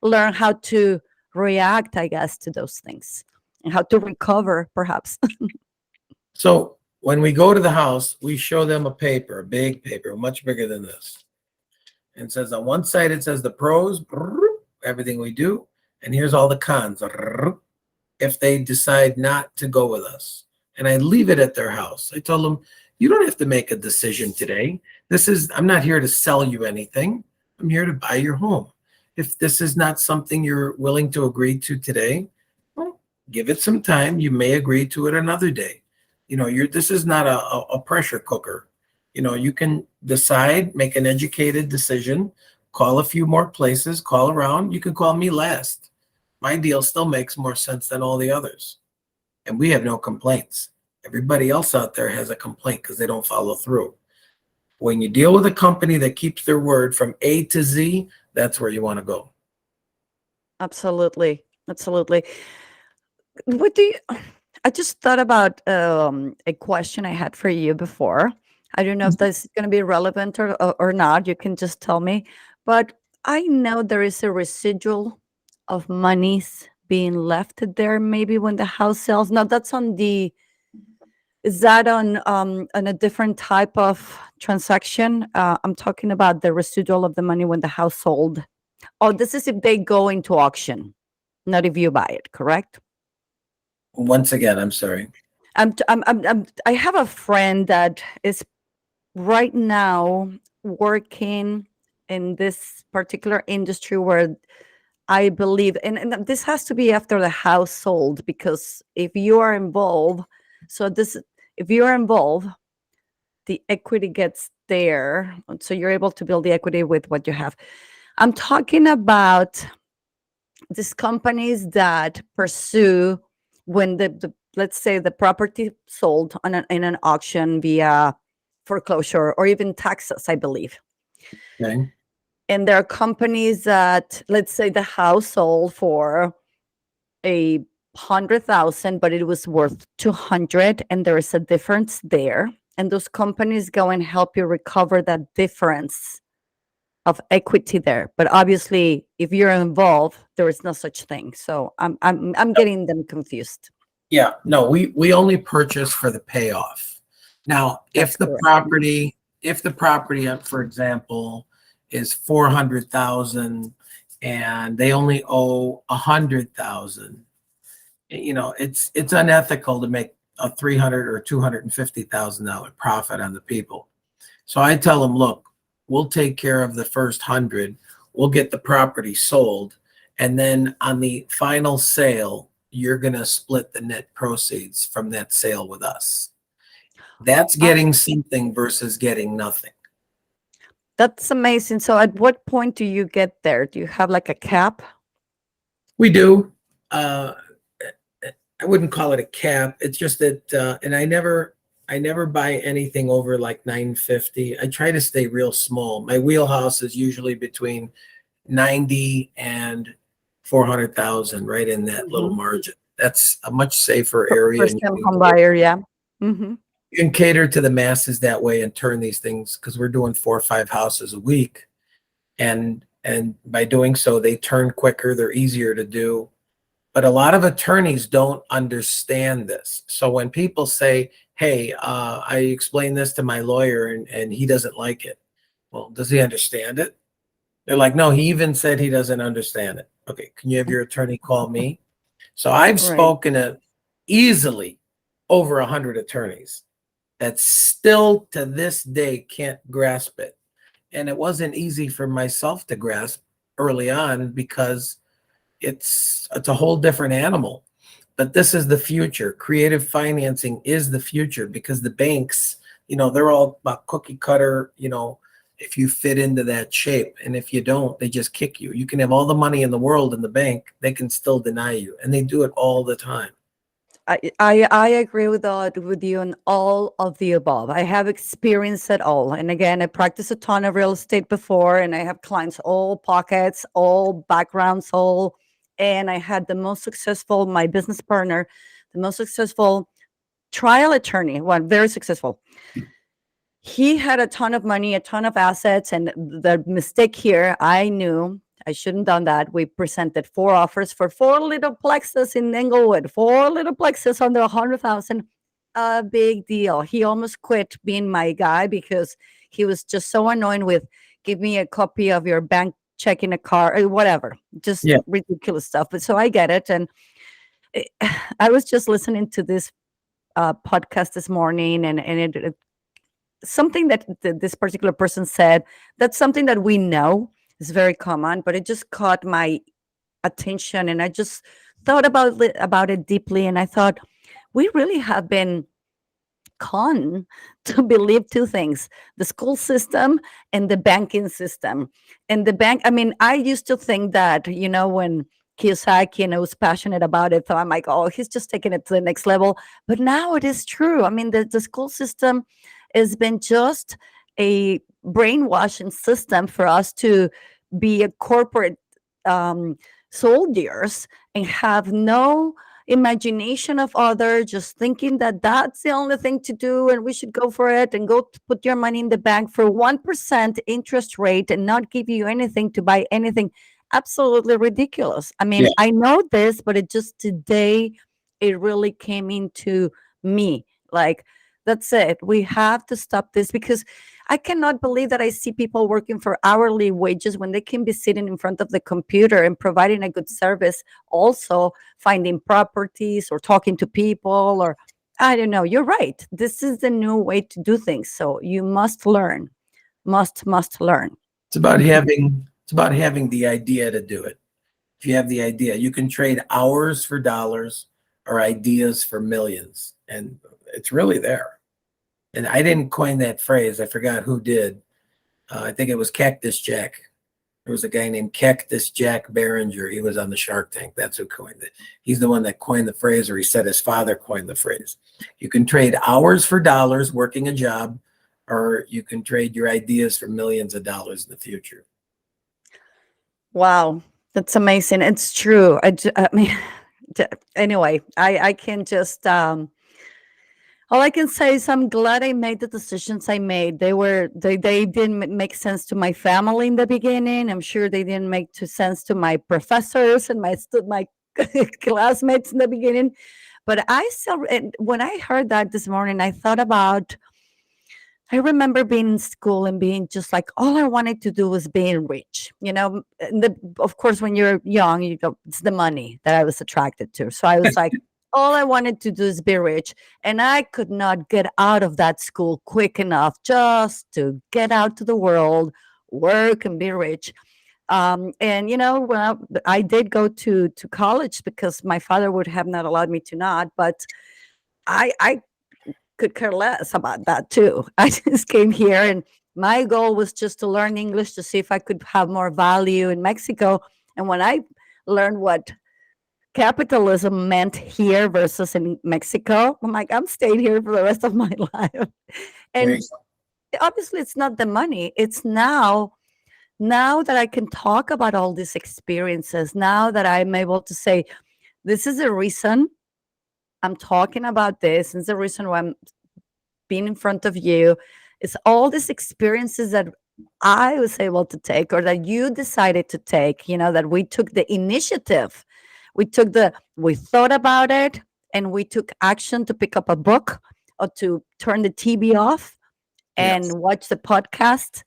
learn how to react, I guess, to those things and how to recover, perhaps. So when we go to the house, we show them a paper, a big paper, much bigger than this. And it says on one side, it says the pros, everything we do. And here's all the cons, if they decide not to go with us. And I leave it at their house. I told them, you don't have to make a decision today. I'm not here to sell you anything. I'm here to buy your home. If this is not something you're willing to agree to today, well, give it some time. You may agree to it another day. This is not a pressure cooker. You can decide, make an educated decision, call a few more places, call around. You can call me last. My deal still makes more sense than all the others. And we have no complaints. Everybody else out there has a complaint because they don't follow through. When you deal with a company that keeps their word from A to Z, that's where you want to go. Absolutely. Absolutely. What do you, I just thought about a question I had for you before. I don't know if this is going to be relevant or not. You can just tell me. But I know there is a residual of monies being left there maybe when the house sells. Now that's is that on a different type of transaction? I'm talking about the residual of the money when the house sold. Oh, this is if they go into auction, not if you buy it, correct? Once again, I'm sorry. I have a friend that is right now working in this particular industry where I believe, and this has to be after the house sold, because if you are involved, so this, if you are involved, the equity gets there. So you're able to build the equity with what you have. I'm talking about these companies that pursue when the let's say the property sold in an auction via foreclosure or even taxes, I believe. Okay. And there are companies that, let's say the house sold for 100,000, but it was worth 200, and there is a difference there. And those companies go and help you recover that difference of equity there. But obviously, if you're involved, there is no such thing. So I'm getting them confused. Yeah, no, we only purchase for the payoff. Now, That's if the correct. property, for example, is 400,000 and they only owe 100,000, it's unethical to make a 300 or $250,000 profit on the people. So I tell them, look, we'll take care of the first 100. We'll get the property sold, and then on the final sale, you're going to split the net proceeds from that sale with us. That's getting something versus getting nothing. That's amazing. So at what point do you get there? Do you have like a cap? We do. I wouldn't call it a cap. It's just that, and I never buy anything over like 950. I try to stay real small. My wheelhouse is usually between 90 and 400,000, right in that little margin. That's a much safer area. First time home buyer, yeah. Mm-hmm. You can cater to the masses that way and turn these things, because we're doing 4 or 5 houses a week, and by doing so, they turn quicker. They're easier to do. But a lot of attorneys don't understand this. So when people say, hey, I explained this to my lawyer and he doesn't like it. Well, does he understand it? They're like, no, he even said he doesn't understand it. Okay, can you have your attorney call me? So I've spoken to easily over 100 attorneys that still to this day can't grasp it. And it wasn't easy for myself to grasp early on, because it's a whole different animal. But this is the future. Creative financing is the future, because the banks, they're all about cookie cutter, if you fit into that shape. And if you don't, they just kick you. You can have all the money in the world in the bank, they can still deny you. And they do it all the time. I agree with you on all of the above. I have experienced it all. And again, I practiced a ton of real estate before, and I have clients all pockets, all backgrounds, all. And I had my business partner, the most successful trial attorney, one very successful. He had a ton of money, a ton of assets, and the mistake here, I knew I shouldn't done that. We presented 4 offers for 4 little plexes in Englewood, 4 little plexes under 100,000. A big deal. He almost quit being my guy because he was just so annoying with, give me a copy of your bank check in a car or whatever, just Yeah. ridiculous stuff. But so I get it. And I was just listening to this podcast this morning, and it something that this particular person said, that's something that we know is very common, but it just caught my attention, and I just thought about it deeply, and I thought, we really have been conned to believe 2 things: the school system and the banking system. And the bank, I mean, I used to think that, when Kiyosaki, and I was passionate about it, so I'm like, oh, he's just taking it to the next level. But now it is true. I mean, the school system has been just a brainwashing system for us to be a corporate soldiers and have no imagination of other, just thinking that that's the only thing to do and we should go for it, and go to put your money in the bank for 1% interest rate and not give you anything to buy anything. Absolutely ridiculous. I mean, Yeah. I know this, but it just today, it really came into me. Like, that's it. We have to stop this, because I cannot believe that I see people working for hourly wages when they can be sitting in front of the computer and providing a good service, also finding properties or talking to people, or I don't know. You're right. This is the new way to do things. So you must learn, must learn. It's about having the idea to do it. If you have the idea, you can trade hours for dollars or ideas for millions. And it's really there. And I didn't coin that phrase. I forgot who did. I think it was Cactus Jack. There was a guy named Cactus Jack Barringer. He was on the Shark Tank. That's who coined it. He's the one that coined the phrase, or he said his father coined the phrase. You can trade hours for dollars working a job, or you can trade your ideas for millions of dollars in the future. Wow, that's amazing. It's true. I mean, anyway, I can just all I can say is I'm glad I made the decisions I made. They didn't make sense to my family in the beginning. I'm sure they didn't make sense to my professors and my classmates in the beginning. But and when I heard that this morning, I remember being in school and being just like, all I wanted to do was being rich. Of course, when you're young, it's the money that I was attracted to. So I was like, all I wanted to do is be rich. And I could not get out of that school quick enough just to get out to the world, work, and be rich. And well, I did go to college because my father would have not allowed me to not, but I could care less about that too. I just came here, and my goal was just to learn English to see if I could have more value in Mexico. And when I learned what capitalism meant here versus in Mexico, I'm like, I'm staying here for the rest of my life. And obviously it's not the money. It's now that I can talk about all these experiences, now that I'm able to say, this is the reason I'm talking about this. It's the reason why I'm being in front of you. It's all these experiences that I was able to take, or that you decided to take, that we took the initiative. We thought about it, and we took action to pick up a book, or to turn the TV off and Yes. watch the podcast.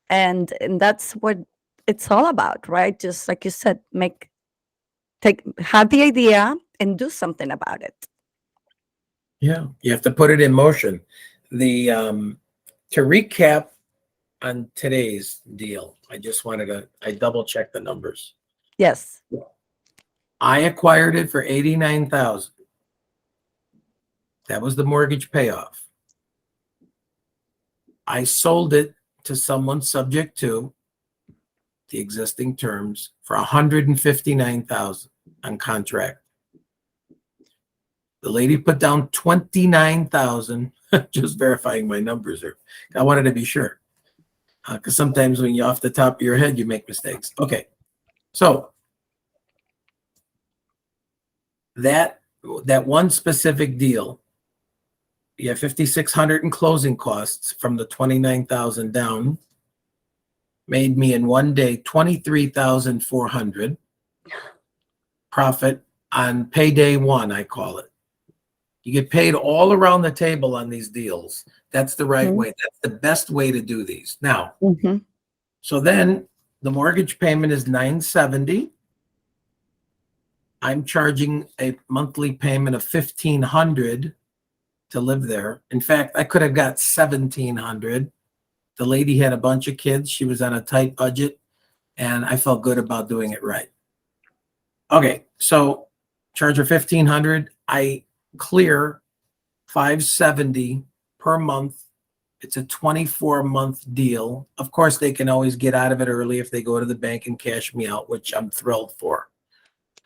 And that's what it's all about, right? Just like you said, have the idea and do something about it. Yeah, you have to put it in motion. To recap on today's deal, I double checked the numbers. Yes. I acquired it for $89,000. That was the mortgage payoff. I sold it to someone subject to the existing terms for $159,000 on contract. The lady put down $29,000, just verifying my numbers here. I wanted to be sure. Because sometimes when you're off the top of your head, you make mistakes. Okay. So that one specific deal, you have $5,600 in closing costs from the $29,000 down, made me in one day $23,400 profit on payday one, I call it. You get paid all around the table on these deals. That's the right way. That's the best way to do these. Now, so then the mortgage payment is $970. I'm charging a monthly payment of $1,500 to live there. In fact, I could have got $1,700. The lady had a bunch of kids. She was on a tight budget, and I felt good about doing it right. Okay, so charge her $1,500. I clear $570 per month. It's a 24-month deal. Of course, they can always get out of it early if they go to the bank and cash me out, which I'm thrilled for.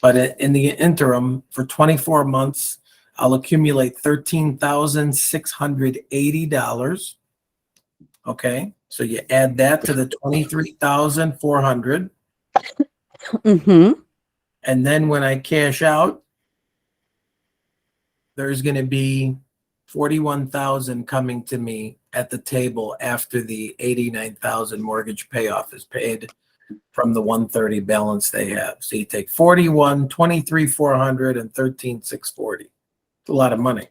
But in the interim, for 24 months, I'll accumulate $13,680. Okay, so you add that to the $23,400. And then when I cash out, there's going to be $41,000 coming to me at the table after the $89,000 mortgage payoff is paid from the $130 balance they have. So you take 41, 23,400, and 13,640. It's a lot of money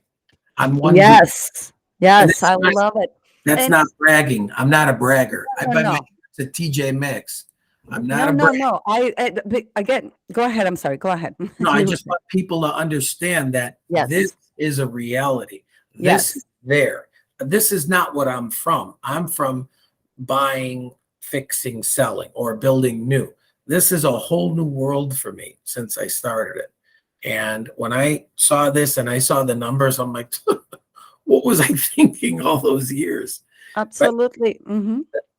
on one. Yes, yes, I love it. That's not bragging. I'm not a bragger. I buy my to TJ Maxx. I'm not a bragger. No. Again, go ahead. I'm sorry. Go ahead. No, I just want people to understand that this is a reality. This is there. This is not what I'm from. I'm from buying, fixing, selling, or building new. This is a whole new world for me since I started it. And when I saw this and I saw the numbers, I'm like, what was I thinking all those years? Absolutely.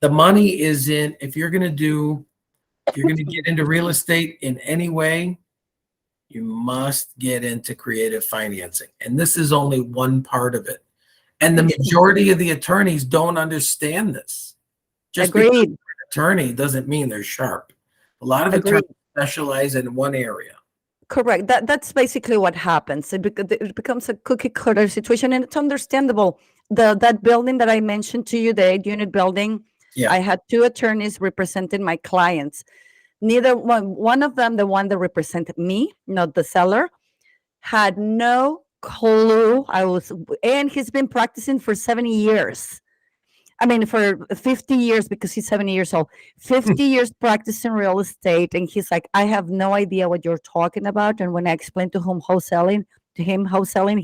The money is in, if you're going to get into real estate in any way, you must get into creative financing. And this is only one part of it. And the majority of the attorneys don't understand this. Just because they're an attorney doesn't mean they're sharp. A lot of attorneys specialize in one area. Correct. That's basically what happens. It becomes a cookie cutter situation, and it's understandable. That building that I mentioned to you, the 8-unit building, I had 2 attorneys representing my clients. Neither one of them, the one that represented me, not the seller, had no clue. And he's been practicing for 70 years. I mean, for 50 years, because he's 70 years old, 50 years practicing real estate. And he's like, I have no idea what you're talking about. And when I explained to him wholesaling,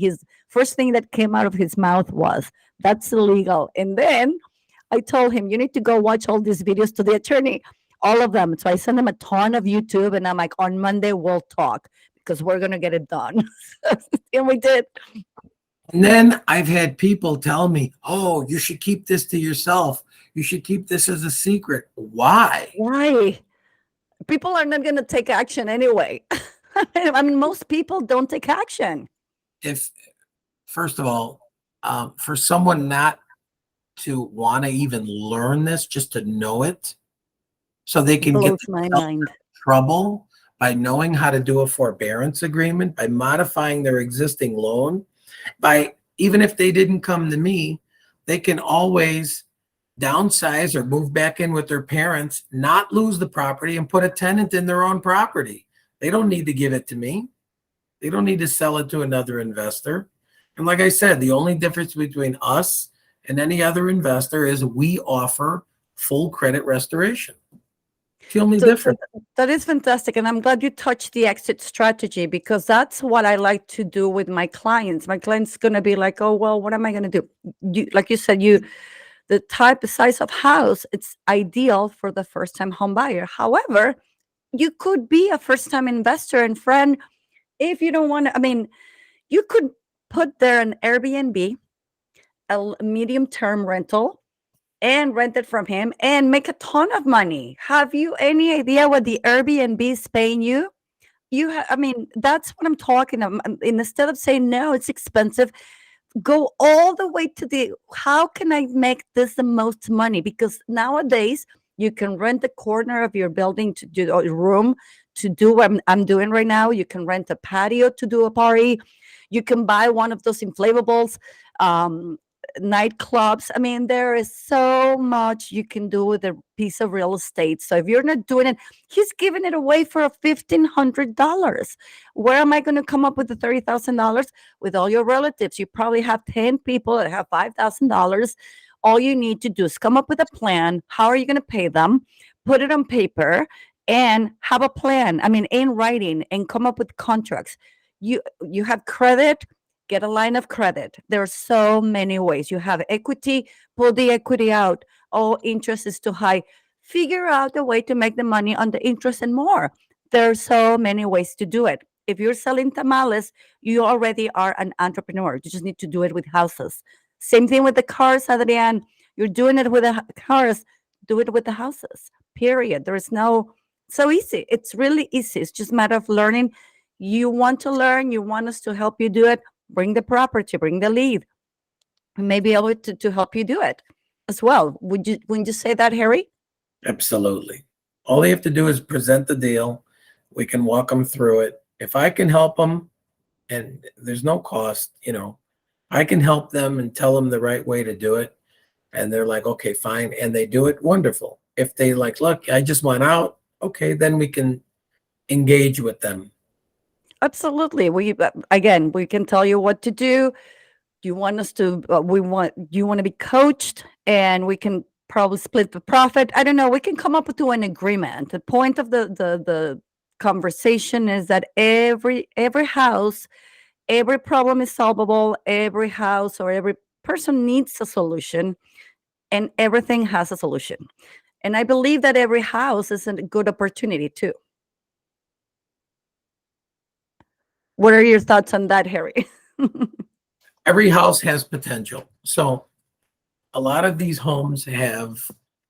his first thing that came out of his mouth was, that's illegal. And then I told him, you need to go watch all these videos to the attorney, all of them. So I sent him a ton of YouTube, and I'm like, on Monday, we'll talk because we're going to get it done. And we did. And then I've had people tell me, oh, you should keep this to yourself. You should keep this as a secret. Why? Why? People are not going to take action anyway. I mean, most people don't take action. First of all, for someone not to want to even learn this, just to know it, so they can get in trouble by knowing how to do a forbearance agreement, by modifying their existing loan, by even if they didn't come to me, they can always downsize or move back in with their parents, not lose the property, and put a tenant in their own property. They don't need to give it to me. They don't need to sell it to another investor. And like I said, the only difference between us and any other investor is we offer full credit restoration. It's the only difference. That is fantastic. And I'm glad you touched the exit strategy, because that's what I like to do with my clients. My client's going to be like, oh, well, what am I going to do? Like you said, the size of house, it's ideal for the first-time home buyer. However, you could be a first-time investor and friend if you don't want to. I mean, you could put there an Airbnb, a medium-term rental, and rent it from him and make a ton of money. Have you any idea what the Airbnb is paying you? I mean, that's what I'm talking about. Instead of saying, no, it's expensive, go all the way to the how can I make this the most money? Because nowadays you can rent a corner of your building to do a room to do what I'm doing right now. You can rent a patio to do a party. You can buy one of those inflatables, nightclubs. I mean, there is so much you can do with a piece of real estate. So if you're not doing it, he's giving it away for $1,500. Where am I going to come up with the $30,000? With all your relatives? You probably have 10 people that have $5,000. All you need to do is come up with a plan. How are you going to pay them? Put it on paper and have a plan. I mean, in writing, and come up with contracts. You have credit, get a line of credit. There are so many ways. You have equity, pull the equity out. Oh, interest is too high. Figure out a way to make the money on the interest and more. There are so many ways to do it. If you're selling tamales, you already are an entrepreneur. You just need to do it with houses. Same thing with the cars, Adrian. You're doing it with the cars, do it with the houses, period. There is no, so easy. It's really easy. It's just a matter of learning. You want to learn, you want us to help you do it, bring the property, bring the lead. We may be able to help you do it as well. Wouldn't you say that, Harry? Absolutely. All they have to do is present the deal. We can walk them through it. If I can help them, and there's no cost, I can help them and tell them the right way to do it. And they're like, okay, fine. And they do it, wonderful. If they like, look, I just want out, okay, then we can engage with them. Absolutely. We can tell you what to do. You want us to you want to be coached, and we can probably split the profit. I don't know. We can come up to an agreement. The point of the conversation is that every house, every problem is solvable. Every house or every person needs a solution, and everything has a solution. And I believe that every house is a good opportunity too. What are your thoughts on that, Harry? Every house has potential. So a lot of these homes have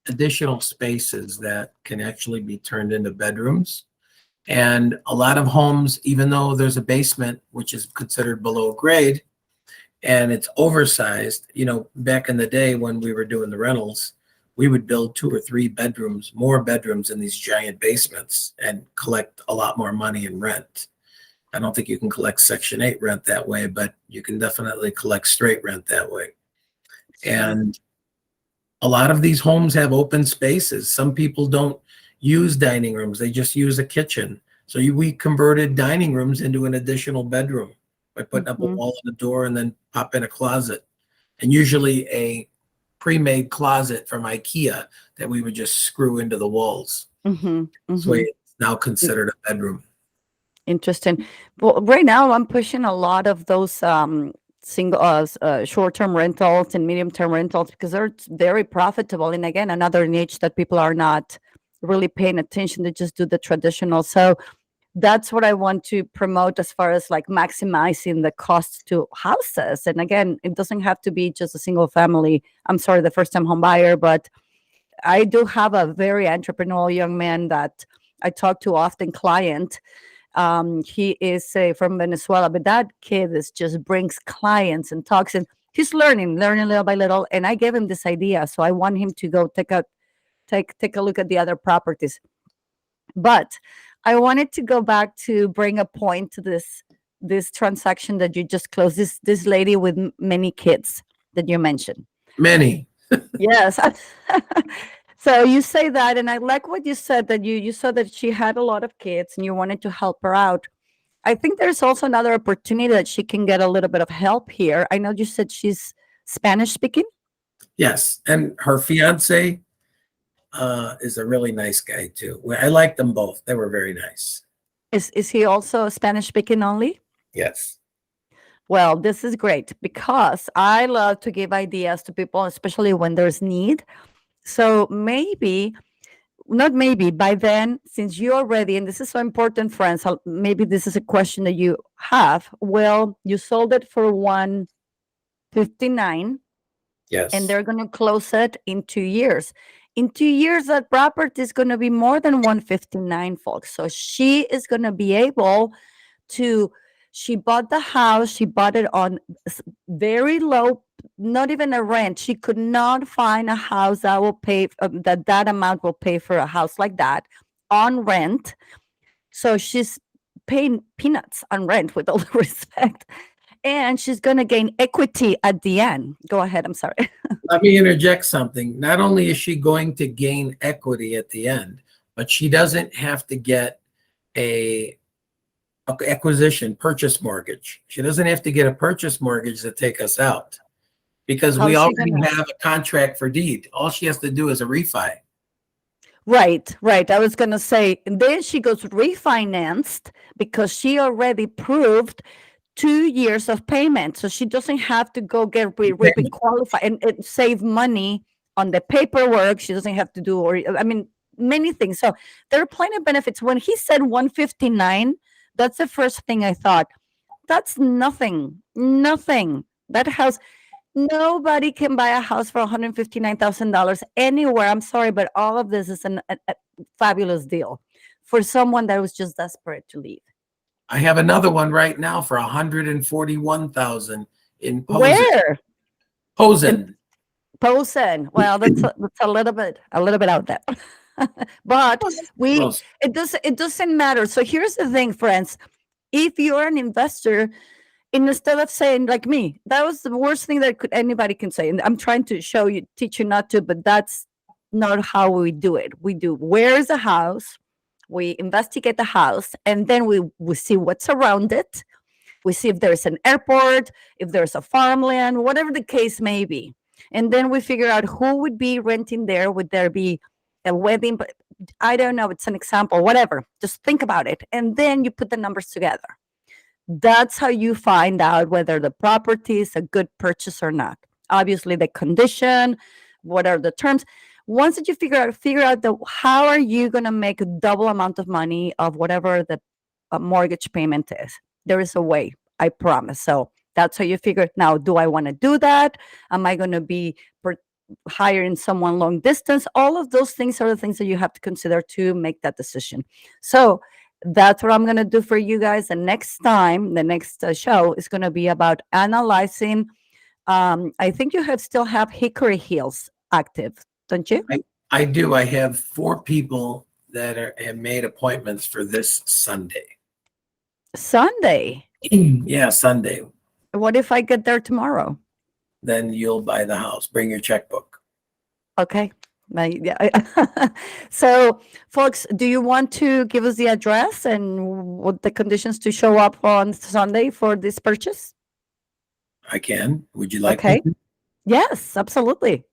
additional spaces that can actually be turned into bedrooms. And a lot of homes, even though there's a basement, which is considered below grade, and it's oversized, back in the day when we were doing the rentals, we would build 2 or 3 bedrooms, more bedrooms in these giant basements, and collect a lot more money in rent. I don't think you can collect Section 8 rent that way, but you can definitely collect straight rent that way. And a lot of these homes have open spaces. Some people don't use dining rooms. They just use a kitchen. So we converted dining rooms into an additional bedroom by putting up a wall and a door and then pop in a closet. And usually a pre-made closet from IKEA that we would just screw into the walls. So it's now considered a bedroom. Interesting. Well, right now I'm pushing a lot of those single short-term rentals and medium-term rentals because they're very profitable. And again, another niche that people are not really paying attention to, just do the traditional. So that's what I want to promote as far as like maximizing the cost to houses. And again, it doesn't have to be just a single family. I'm sorry, the first-time home buyer, but I do have a very entrepreneurial young man that I talk to often, client. He is from Venezuela, but that kid just brings clients and talks, and he's learning little by little. And I gave him this idea, so I want him to go take a look at the other properties. But I wanted to go back to bring a point to this transaction that you just closed. This lady with many kids that you mentioned. Many. Yes. So you say that, and I like what you said, that you saw that she had a lot of kids and you wanted to help her out. I think there's also another opportunity that she can get a little bit of help here. I know you said she's Spanish speaking. Yes. And her fiance is a really nice guy too. I liked them both. They were very nice. Is he also Spanish speaking only? Yes. Well, this is great because I love to give ideas to people, especially when there's need. So not maybe, by then, since you're ready, and this is so important, friends, maybe this is a question that you have. Well, you sold it for $159. Yes. and they're going to close it in 2 years. In 2 years, that property is going to be more than 159, folks. So she is going to be able to. She bought the house. She bought it on very low, not even a rent. She could not find a house that will pay that amount will pay for a house like that on rent. So she's paying peanuts on rent, with all the respect, and she's going to gain equity at the end. Go ahead. I'm sorry. Let me interject something. Not only is she going to gain equity at the end, but she doesn't have to get a acquisition purchase mortgage. She doesn't have to get a purchase mortgage to take us out, because we How's she already gonna? have a contract for deed. All she has to do is a refi. Right, right. I was gonna say, and then she goes refinanced because she already proved 2 years of payment, so she doesn't have to go get qualified and save money on the paperwork. She doesn't have to do, or I mean, many things. So there are plenty of benefits. When he said 159, that's the first thing I thought. That's nothing, nothing. That house, nobody can buy a house for $159,000 anywhere. I'm sorry, but all of this is a fabulous deal for someone that was just desperate to leave. I have another one right now for 141,000 in Posen. Where? Posen. Posen. Well, that's a little bit out there. But Close. it doesn't matter. So here's the thing, friends. If you're an investor, instead of saying like me, that was the worst thing that anybody can say. And I'm trying to teach you not to, but that's not how we do it. We do, where's the house? We investigate the house, and then we see what's around it. We see if there's an airport, if there's a farmland, whatever the case may be. And then we figure out who would be renting there. Would there be a wedding? But I don't know. It's an example, whatever. Just think about it. And then you put the numbers together. That's how you find out whether the property is a good purchase or not. Obviously, the condition, what are the terms. Once that you figure out how are you going to make a double amount of money of whatever the mortgage payment is. There is a way, I promise. So that's how you figure. Now, do I want to do that? Am I going to be hiring someone long distance? All of those things are the things that you have to consider to make that decision. So that's what I'm going to do for you guys. The next time, the next show is going to be about analyzing. I think you still have Hickory Hills active, don't you? I do. I have 4 people that have made appointments for this Sunday. Sunday? Yeah, Sunday. What if I get there tomorrow? Then you'll buy the house. Bring your checkbook. Okay. So, folks, do you want to give us the address and what the conditions to show up on Sunday for this purchase? I can. Would you like Okay. me to? Yes, absolutely.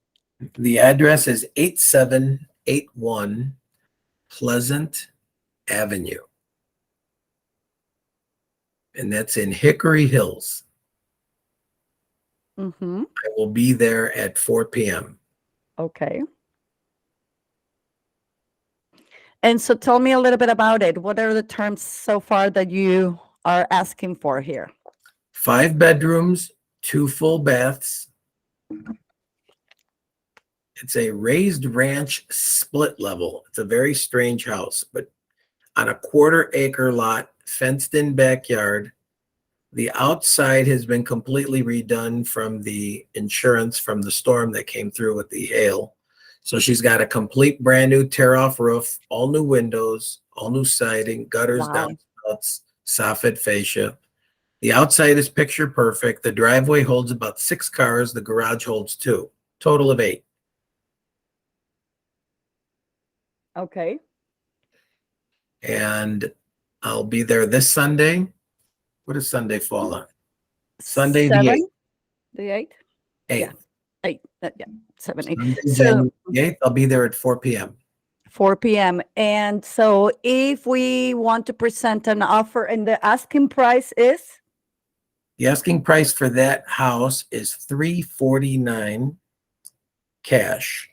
The address is 8781 Pleasant Avenue. And that's in Hickory Hills. Mm-hmm. I will be there at 4 p.m. Okay. And so tell me a little bit about it. What are the terms so far that you are asking for here? 5 bedrooms, 2 full baths. It's a raised ranch split level. It's a very strange house, but on a 1/4 acre lot, fenced in backyard. The outside has been completely redone from the insurance from the storm that came through with the hail. So she's got a complete brand new tear off roof, all new windows, all new siding, gutters, Wow. downspouts, soffit fascia. The outside is picture perfect. The driveway holds about 6 cars. The garage holds 2, total of 8. Okay. And I'll be there this Sunday. What does Sunday fall on? Sunday the 8th. The 8th? 8th. Yeah. 8. Yeah. 7, 8. Sunday, So January 8th, I'll be there at 4 p.m. 4 p.m. And so if we want to present an offer and the asking price is? The asking price for that house is $349 cash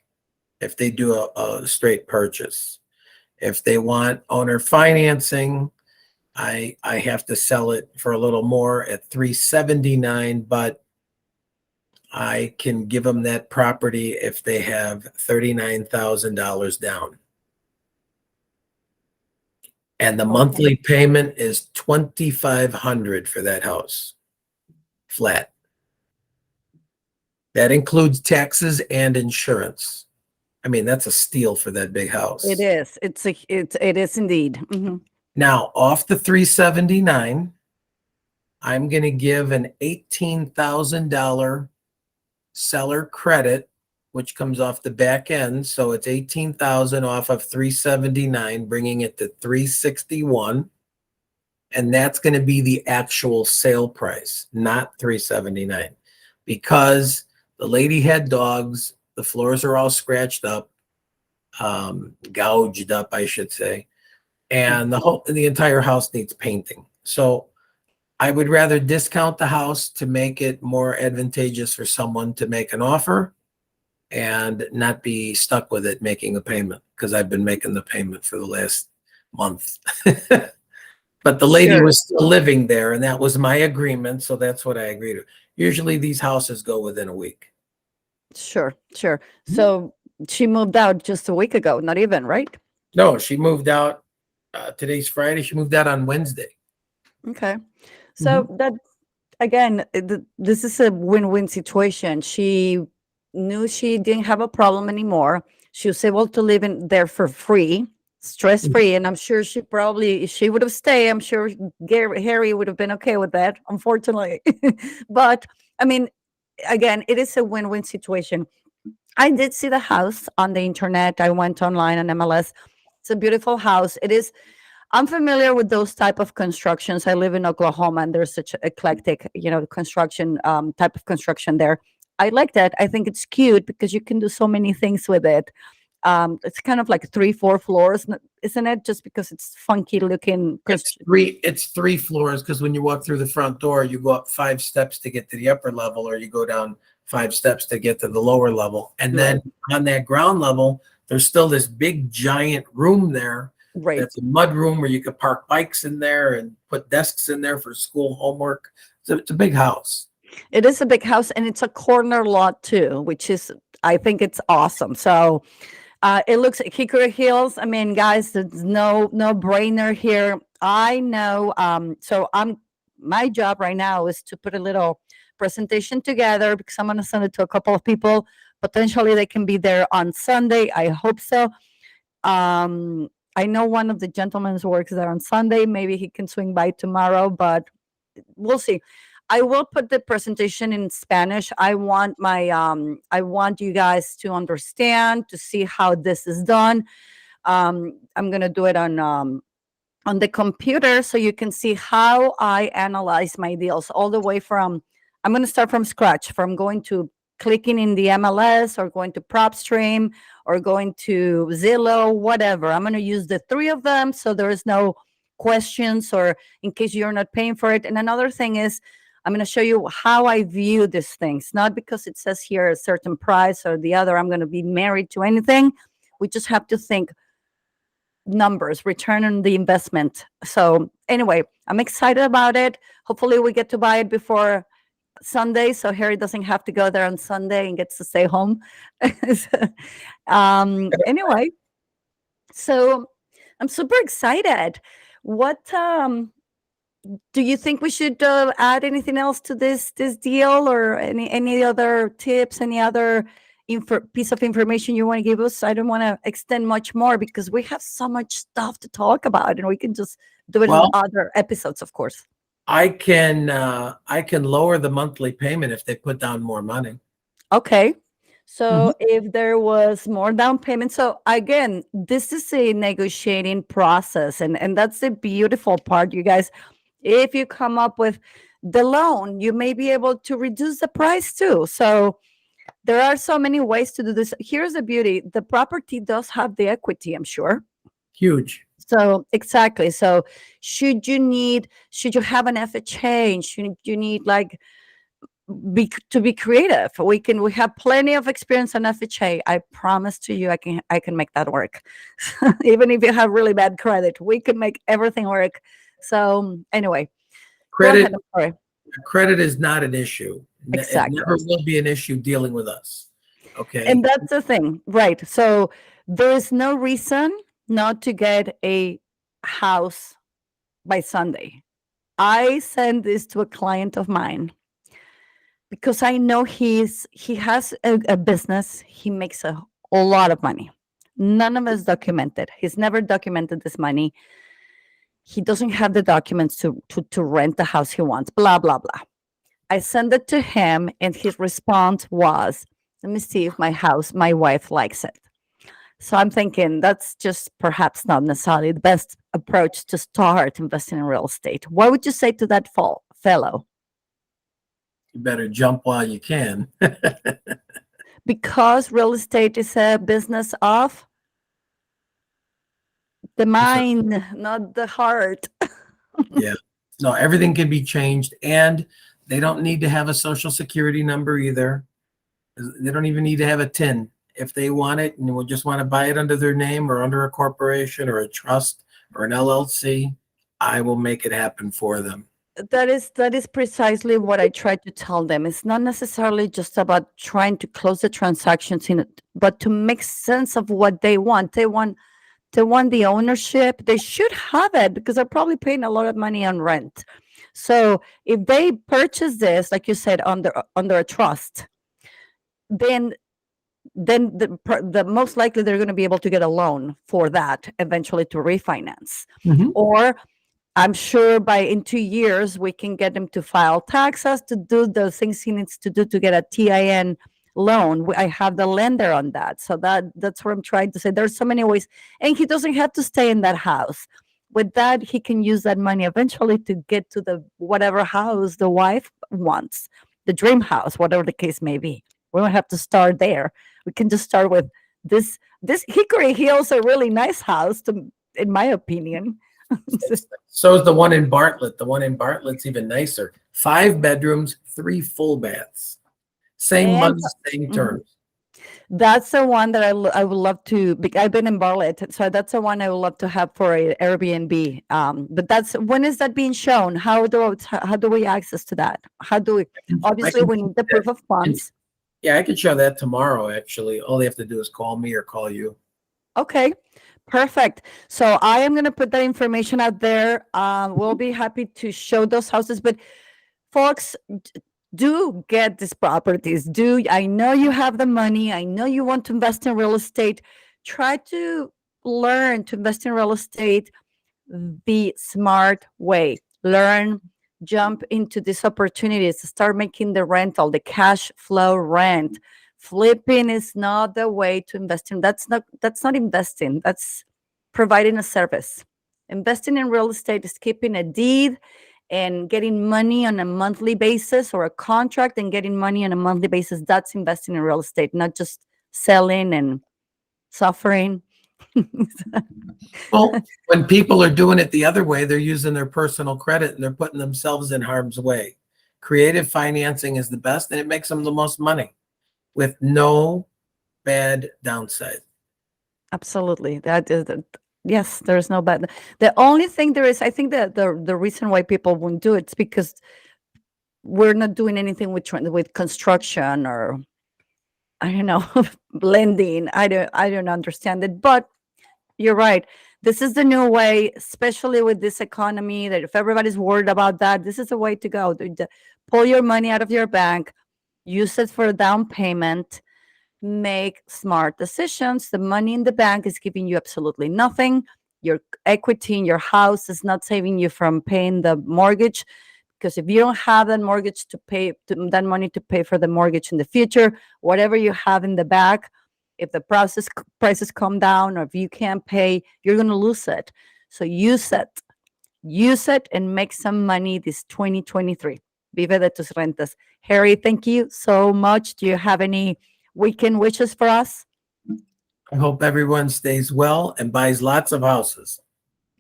if they do a straight purchase. If they want owner financing, I have to sell it for a little more at $379, but I can give them that property if they have $39,000 down. And the Okay. monthly payment is $2,500 for that house, flat. That includes taxes and insurance. I mean, that's a steal for that big house. It is. It is indeed. Now, off the 379, I'm going to give an $18,000 seller credit, which comes off the back end. So it's 18,000 off of 379, bringing it to 361. And that's going to be the actual sale price, not 379, because the lady had dogs. The floors are all scratched up, gouged up, I should say. And the entire house needs painting. So I would rather discount the house to make it more advantageous for someone to make an offer and not be stuck with it making a payment, because I've been making the payment for the last month. But the lady Sure. was still living there, and that was my agreement. So that's what I agreed to. Usually these houses go within a week. Sure. So she moved out just a week ago, not even, right? No, she moved out. Today's Friday. She moved out on Wednesday. Okay. So that, again, this is a win-win situation. She knew she didn't have a problem anymore. She was able to live in there for free, stress-free, and I'm sure if she would have stayed, I'm sure Harry would have been okay with that, unfortunately. But I mean, again, it is a win-win situation. I did see the house on the internet. I went online on MLS. It's a beautiful house. It is. I'm familiar with those type of constructions. I live in Oklahoma, and there's such eclectic, construction type of construction there. I like that. I think it's cute because you can do so many things with it. It's kind of like 3-4 floors, isn't it? Just because it's funky looking. It's three floors, because when you walk through the front door, you go up 5 steps to get to the upper level, or you go down 5 steps to get to the lower level. And then on that ground level, there's still this big giant room there. Right. That's a mud room where you could park bikes in there and put desks in there for school homework. It's a big house. It is a big house, and it's a corner lot too, which is, I think it's awesome. So it looks like Hickory Hills. I mean, guys, there's no brainer here. I know. So my job right now is to put a little presentation together, because I'm going to send it to a couple of people. Potentially they can be there on Sunday. I hope so. I know one of the gentlemen works there on Sunday. Maybe he can swing by tomorrow, but we'll see. I will put the presentation in Spanish. I want you guys to understand, to see how this is done. I'm gonna do it on the computer, so you can see how I analyze my deals all the way from. I'm gonna start from scratch, from going to clicking in the MLS, or going to PropStream, or going to Zillow, whatever. I'm going to use the 3 of them, so there is no questions, or in case you're not paying for it. And another thing is, I'm going to show you how I view these things, not because it says here a certain price or the other. I'm going to be married to anything. We just have to think numbers, return on the investment. So anyway, I'm excited about it. Hopefully we get to buy it before Sunday, so Harry doesn't have to go there on Sunday and gets to stay home. Anyway, so I'm super excited. What do you think we should add anything else to this deal, or any other tips, any other piece of information you want to give us? I don't want to extend much more, because we have so much stuff to talk about, and we can just do it in other episodes, of course. I can lower the monthly payment if they put down more money. Okay. So if there was more down payment, so again, this is a negotiating process, and that's the beautiful part, you guys. If you come up with the loan, you may be able to reduce the price too. So there are so many ways to do this. Here's the beauty: the property does have the equity, I'm sure. Huge. So exactly. So should you have an FHA? Should you need to be creative? We have plenty of experience on FHA. I promise to you, I can make that work. Even if you have really bad credit, we can make everything work. So anyway, credit. go ahead. I'm sorry. Credit is not an issue. It Exactly. never will be an issue dealing with us. Okay. And that's the thing, right? So there is no reason not to get a house by Sunday. I sent this to a client of mine because I know he has a business. He makes a lot of money. None of it is documented. He's never documented this money. He doesn't have the documents to rent the house he wants, blah, blah, blah. I sent it to him, and his response was, let me see if my wife likes it. So I'm thinking that's just perhaps not necessarily the best approach to start investing in real estate. What would you say to that fellow? You better jump while you can. Because real estate is a business of the mind, not the heart. Yeah. No, everything can be changed, and they don't need to have a social security number either. They don't even need to have a TIN. If they want it and will just want to buy it under their name or under a corporation or a trust or an LLC, I will make it happen for them. That is precisely what I try to tell them. It's not necessarily just about trying to close the transactions in it, but to make sense of what they want. They want the ownership. They should have it because they're probably paying a lot of money on rent. So if they purchase this, like you said, under a trust, then the most likely they're going to be able to get a loan for that eventually to refinance. Or I'm sure in 2 years we can get him to file taxes, to do the things he needs to do to get a TIN loan. I have the lender on that. So that's what I'm trying to say. There's so many ways, and he doesn't have to stay in that house. With that, he can use that money eventually to get to the whatever house the wife wants, the dream house, whatever the case may be. We don't have to start there. We can just start with this Hickory Hills, a really nice house, in my opinion. So is the one in Bartlett. The one in Bartlett's even nicer. 5 bedrooms, 3 full baths. Same money, same terms. That's the one that I would love to. I've been in Bartlett, so that's the one I would love to have for a Airbnb. But when is that being shown? How do we access to that? How do we? Obviously, we need the proof of funds. Yeah, I can show that tomorrow. Actually, all they have to do is call me or call you. Okay. Perfect. So I am going to put that information out there. We'll be happy to show those houses, but folks, do get these properties. I know you have the money. I know you want to invest in real estate. Try to learn to invest in real estate the smart way. Learn, jump into these opportunities, start making the rental, the cash flow rent. Flipping is not the way to invest in. That's not investing. That's providing a service. Investing in real estate is keeping a deed and getting money on a monthly basis, or a contract and getting money on a monthly basis. That's investing in real estate, not just selling and suffering. Well, when people are doing it the other way, they're using their personal credit and they're putting themselves in harm's way. Creative financing is the best, and it makes them the most money with no bad downside. Absolutely. Yes, there's no bad. The only thing there is, I think that the reason why people won't do it is because we're not doing anything with construction, or I don't know, blending. I don't understand it, but you're right. This is the new way, especially with this economy, that if everybody's worried about that, this is the way to go. Pull your money out of your bank, use it for a down payment, make smart decisions. The money in the bank is giving you absolutely nothing. Your equity in your house is not saving you from paying the mortgage, because if you don't have that mortgage to pay, that money to pay for the mortgage in the future, whatever you have in the back, if the prices come down, or if you can't pay, you're going to lose it. So use it and make some money this 2023. Vive de tus rentas. Harry, thank you so much. Do you have any weekend wishes for us? I hope everyone stays well and buys lots of houses.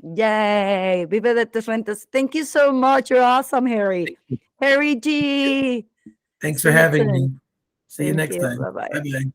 Yay. Vive de tus rentas. Thank you so much. You're awesome, Harry. Harry G. Thanks for having me. See you Thank next you. time. Bye-bye. Bye-bye.